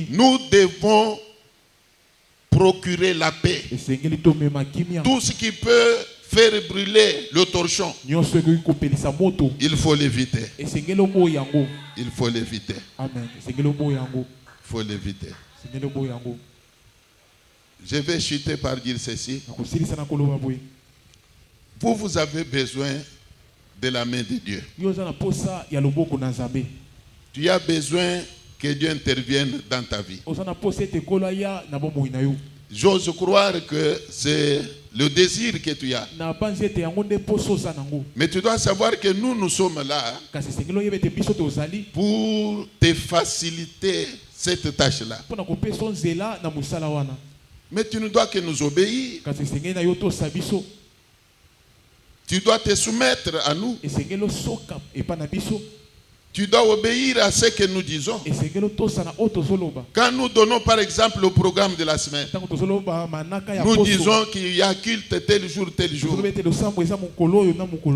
[SPEAKER 1] Nous devons procurer la paix. Tout ce qui peut faire brûler le torchon, il faut l'éviter. Il faut l'éviter.
[SPEAKER 2] Amen.
[SPEAKER 1] Il faut l'éviter. Je vais chuter par dire ceci. Vous avez besoin de la main de Dieu. Tu as besoin que Dieu intervienne dans ta vie. J'ose croire que c'est le désir que tu as. Mais tu dois savoir que nous sommes là pour te faciliter cette tâche-là. Mais tu ne dois que nous obéir. Tu dois te soumettre à nous. Tu dois obéir à ce que nous disons. Quand nous donnons par exemple le programme de la semaine, nous disons qu'il y a culte tel jour, tel jour.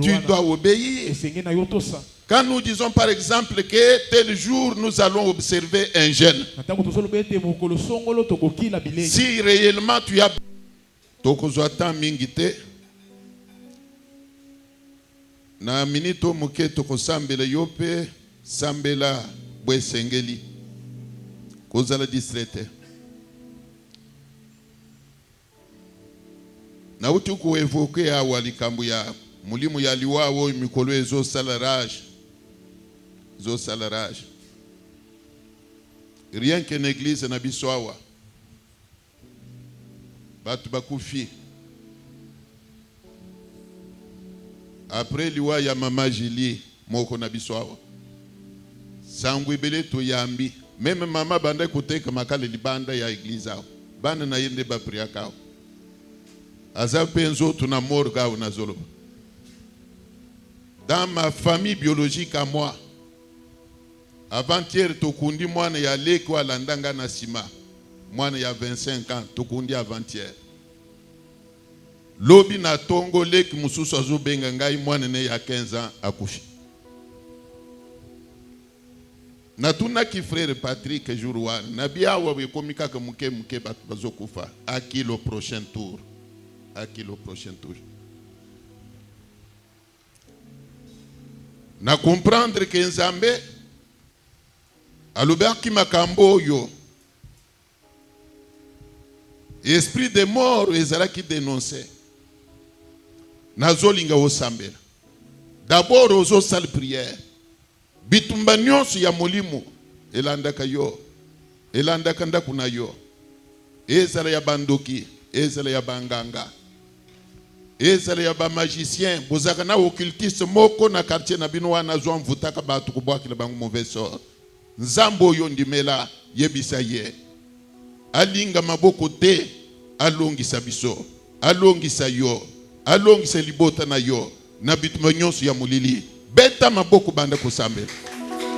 [SPEAKER 1] Tu dois obéir. Quand nous disons par exemple que tel jour nous allons observer un jeûne, si réellement tu as na minito muke tokosambela yope sambela bwesengeli kozala distraite na uti ku evoke awa likambo ya mulimu ya liwawo mikolo ezo salarage rien que l'église na biso awa batu bakufi. Après liwa ya mama Julie moko na biso awa sangwe bele to yambi même mama banda koteka makale libanda ya église awa bana na yende ba priaka aza penzo tuna morga na zolo. Dans ma famille biologique à moi, avant-hier tokundi mwana ya leko alandanga na sima mwana ya 25 ans tokundi avant-hier. Lobi na tongo leki mususu azobenga ngai mwana ne ya 15 ans akufi. Na tuna ki frère Patrick jour wana na bia wa komika ka muke bazokufa à qui le prochain tour. Na comprendre que Nzambe alobaki makambo yo esprit de mort ezalaki dénoncé. Nazolinga osambela. D'abord ozo sal prière. Bitumba nyonso ya molimo elandaka yo. Elandaka ndakuna yo. Ezala ya bandoki, ezala ya banganga. Ezala ya ba magicien, bozaka na occultiste moko na quartier na bino wana zo mvutaka batu kubwaki le bangu mauvais sort. Nzambo yo ndimela yebisa ye. Alinga maboko te alongisa biso. Alongisa yo. Alongisa libota na yo na bituma nyonso ya mulili beta maboko banda kusambela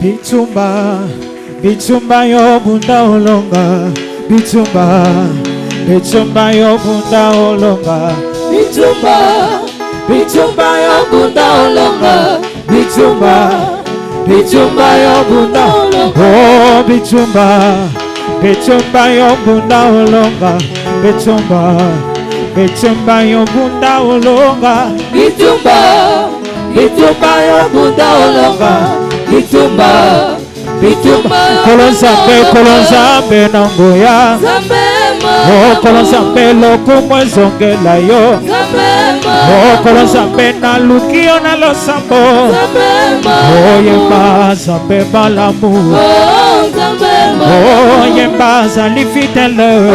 [SPEAKER 3] bitumba yo bunda olonga bitumba yo bunda olonga bitumba yo bunda olonga bitumba yo bunda oh bitumba yo bunda olonga bitumba yo bunda olonga bitumba yo bunda olonga bitumba kolonzambe na ngoya oh kolonzambe lokumu ezongela yo oh kolonzambe na lukio na losambo oh yemba zambe malamu oh yemba zali fidèle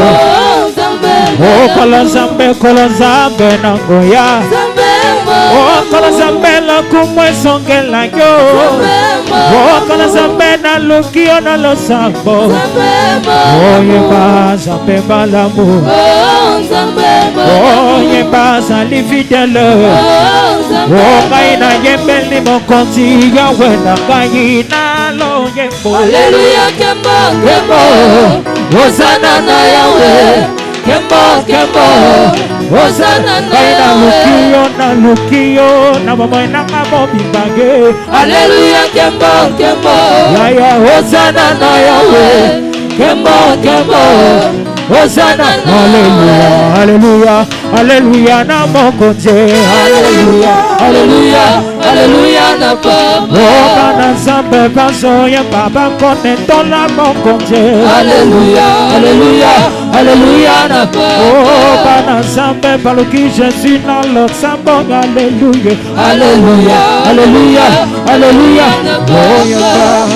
[SPEAKER 3] oh kolonzambe na ngoya oh kolonzambe lokumu ezongela yo oh kolonzambe na lukio na losambo oh yemba zambe malamu oh yemba zali fidèle oh ngai na yembeli mokonzi yawe na ngai nalo yembo
[SPEAKER 4] Alléluia kembo Hosana na Yahweh
[SPEAKER 3] Kembo, Kembo, Hosanna na Lukio, na mama na mama bibage. Hallelujah, Kembo, Kembo, Yaya, Hosanna na Yahweh. Kembo, Kembo, Hosanna, Hallelujah, Hallelujah, Hallelujah, na mokonje. Hallelujah, Hallelujah, Hallelujah, na baba. Oh, bana zambe bazo ya baba kone tola mokonje. Hallelujah, Hallelujah, Hallelujah, na baba. Oh, bana zambe baluki Jésus na lo sambo. Hallelujah, Hallelujah, Hallelujah, Hallelujah, na baba.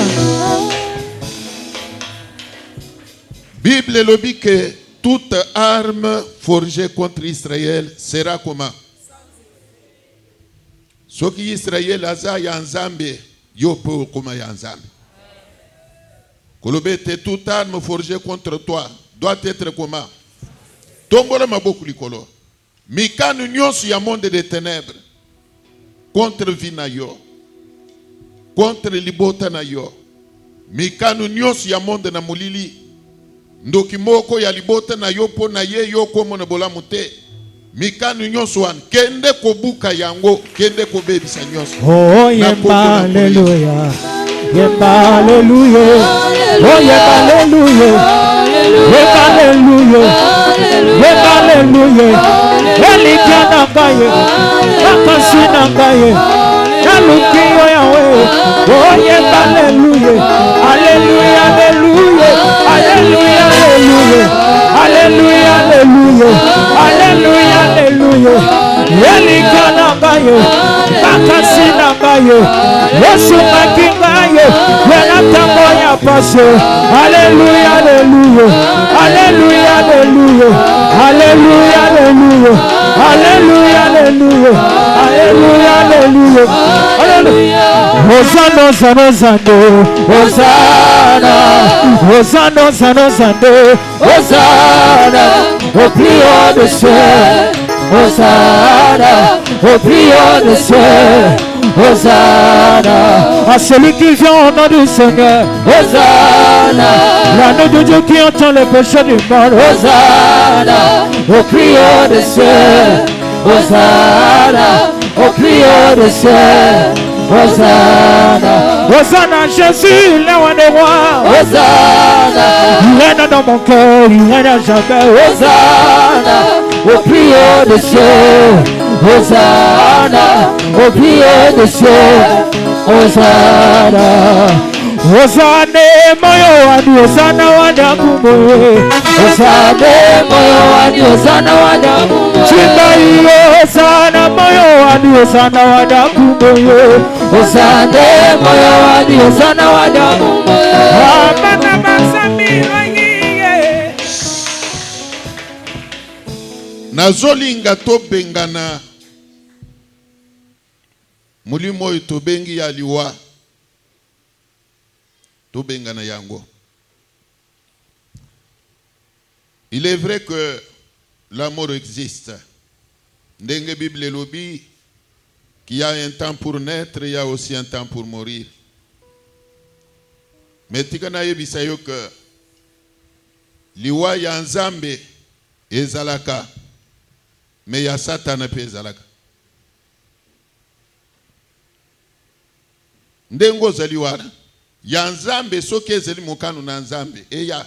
[SPEAKER 1] Bible le dit que toute arme forgée contre Israël sera comment? Ce qui Israël a ya nzambe yo po kuma ya nzambe. Kolobete toute arme forgée contre toi doit être comment? Tombola maboku likolo. Mikanu nyonso ya monde des ténèbres contre vina yo. Contre libota na yo. Mikanu nyonso ya monde na mulili. Ndoki moko ya libota na yo po na ye yo komo na bolamu te. Mikanu nyonso wan kende kobuka yango, kende kobebisa nyonso.
[SPEAKER 3] Oh yemba hallelujah. Yemba hallelujah. Oh yemba hallelujah. Yemba hallelujah. Yemba hallelujah. Elikana ngaye. Akasina ngaye. Nalukio yawe. Oh yemba hallelujah. Hallelujah, hallelujah. Hallelujah, hallelujah. Hallelujah, hallelujah. Hallelujah, hallelujah. Elikana ngaye. Akasina ngaye. Yesu makingaye. Yenatambo ya pashe. Hallelujah, hallelujah. Hallelujah, hallelujah. Hallelujah, hallelujah. Hallelujah, hallelujah. Hallelujah, hallelujah. Hallelujah. Hosanna, Hosanna, Hosanna. Hosanna, Hosanna, Hosanna. Hosanna au plus haut des cieux. Hosanna au plus haut des cieux. Hosanna à celui qui vient au nom du Seigneur. Hosanna l'agneau de Dieu qui entend les péchés du monde. Hosanna au plus haut des cieux. Hosanna au plus haut des cieux. Hosanna, Hosanna, Jésus, le roi des rois. Hosanna, il règne dans mon cœur, il règne à jamais. Hosanna, au plus haut des cieux. Hosanna, au plus haut des cieux. Hosanna. Hosanna, moyo wani, Hosanna wadamu moyo. Hosanna, moyo wani, Hosanna wadamu moyo. Chimba Hosanna, moyo wani, Hosanna wadamu moyo. Hosanna, moyo wani, Hosanna wadamu moyo. Amana masami wangiye.
[SPEAKER 1] Nazolinga to bengana. Mulimo ito bengi ya liwa. Yango. Il est vrai que la mort existe. Ndenge Bible lobi qu'il y a un temps pour naître, il y a aussi un temps pour mourir. Mais tikana yebisa yo que liwa ya nzambe ezalaka mais ya satana pe ezalaka. Ndengo zaliwana ya nzambe soki ezeli mokano na nzambe eya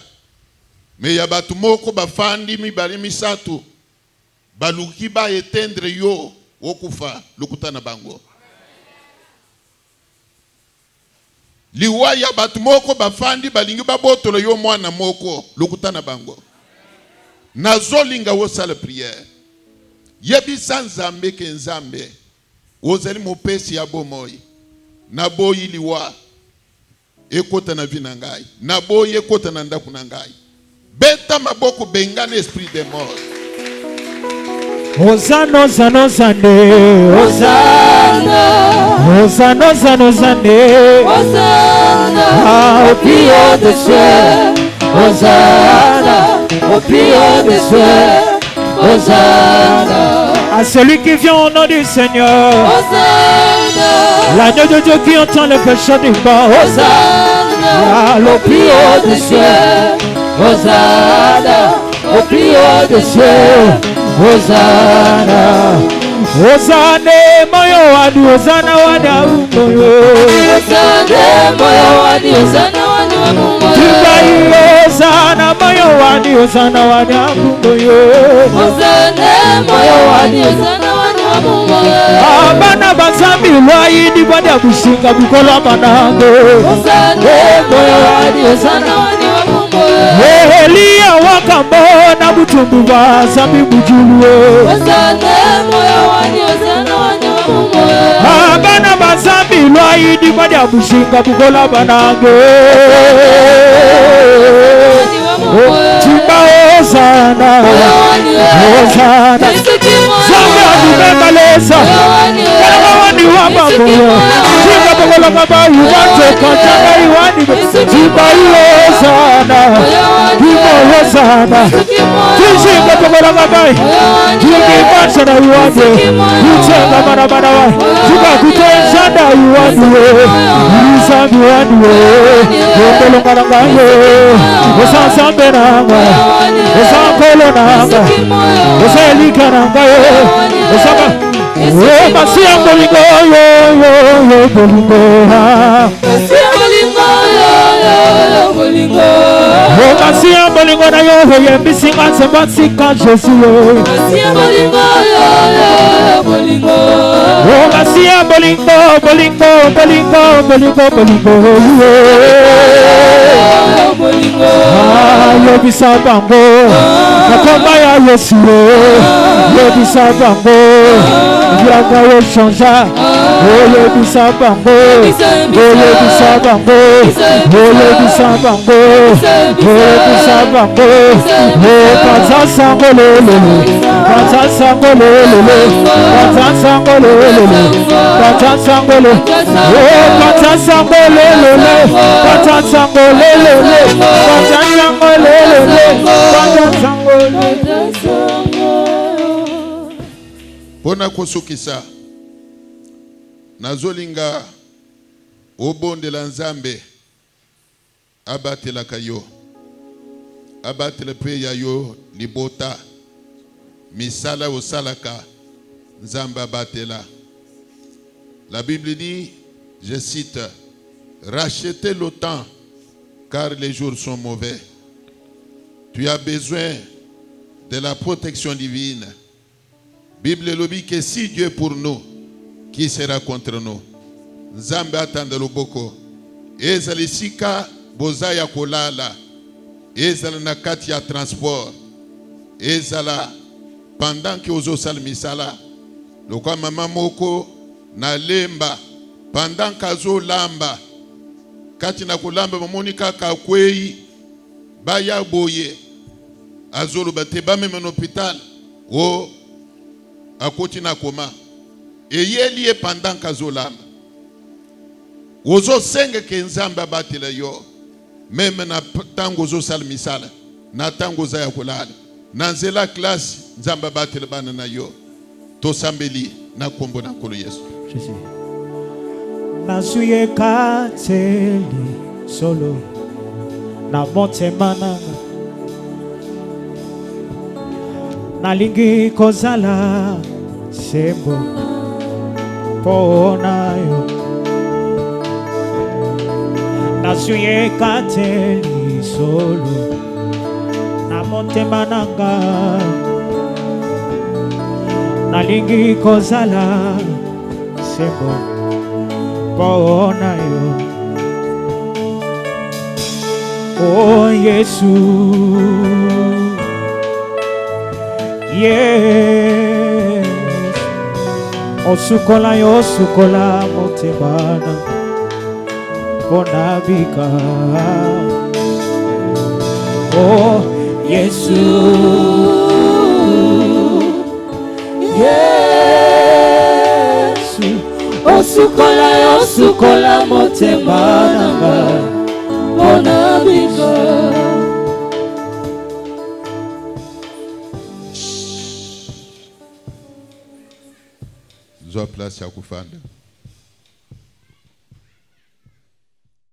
[SPEAKER 1] me ya batu moko bafandi mibali misatu baluki ba etendre yo okufa lokuta na bango. Liwa ya batu moko bafandi balingi babotolo yo mwana moko lokuta na bango. Nazolinga wosala prière yebisa nzambe ke nzambe ozali mopesi ya bomoi na boyi liwa ekota na vina ngai na boye ekota na ndaku na ngai beta maboko bengana esprit de mort.
[SPEAKER 3] Hosanna, Hosanna, Hosanna. Hosanna, Hosanna, Hosanna. Hosanna au plus haut des cieux. Hosanna au plus haut des cieux. Hosanna à celui qui vient au nom du Seigneur. Hosanna l'agneau de Dieu qui entend le péché du monde. Hosanna au plus haut des cieux. Hosanna au plus haut des cieux. Hosanna, Hosanna, moyo wadi, Hosanna wadi moyo. Hosanna, moyo wadi, Hosanna wadi moyo. Tubai Hosanna, moyo wadi, Hosanna wadi moyo. Hosanna, moyo wadi, Hosanna wadi moyo. Abana bazambi lwaidi bada bushinga bukola manango. Hosanna, moyo wadi, Hosanna wadi moyo. Elia wakambona butumbu bazambi bujulwe. Hosanna, moyo wadi, Hosanna wadi moyo. Abana bazambi lwaidi bada bushinga bukola manango. Chimba Hosanna, Hosanna, Zamba dumekalesa, Kalawani wabamoyo, Chimba bukola baba yuwante kachanga yuwani, Chimba Hosanna, Chimba Hosanna, Chimba bukola baba, Chimba manchana yuwante, Chimba manabana wa, Chimba kutenshanda yuwani, Chimba yuwani, Chimba lukarangayo, Osansambe nanga, Osankolo nanga, Osaelikananga, Osaka, Masia bolingo, yo bolingo, Masia bolingo, yo bolingo, Masia bolingo na yo yembisinga sebatsika Jésus, Masia bolingo, yo bolingo, Masia bolingo, bolingo, bolingo, bolingo, bolingo. Yobisa bango, nakomba ya Yesu. Yobisa bango, yanga yo chanja. Yobisa bango, yobisa bango, yobisa bango, yobisa bango. Kata sango lele, kata sango lele, kata sango lele, kata sango lele, kata sango lele, kata sango lele.
[SPEAKER 1] Pona kosukisa nazolinga obondela Nzambe abatela kayo abatela pe ya yo libota misala osalaka Nzambe abatela. La Bible dit, je cite, rachetez le temps car les jours sont mauvais. Tu as besoin de la protection divine. Bible le dit que si Dieu est pour nous, qui sera contre nous? Nzambe atanda loboko. Ezali sika bozaya kolala. Ezala na kati ya transport. Ezala pendant que ozo salmisala. Lokwa mama moko na lemba pendant kazo lamba. Kati na kulamba mamoni kaka kwei baya boye azolo bateba même hôpital o akoti na koma eyeli pendant kazo lamba ozo senge ke Nzambe batela yo même na tango zo salmisala na tango za ya kulala na nzela classe Nzambe batela bana na yo to sambeli na kombo na kolo Yesu.
[SPEAKER 3] Nasuye kateli solo na motema nanga nalingi kozala sembo pona yo. Nasuye kateli solo na motema nanga nalingi kozala sembo pona yo. Oh Yesu, yes, osukola yo osukola motebana pona bika. Oh Yesu, Yesu, osukola yo osukola motebana pona bika.
[SPEAKER 1] Zwa place ya kufanda.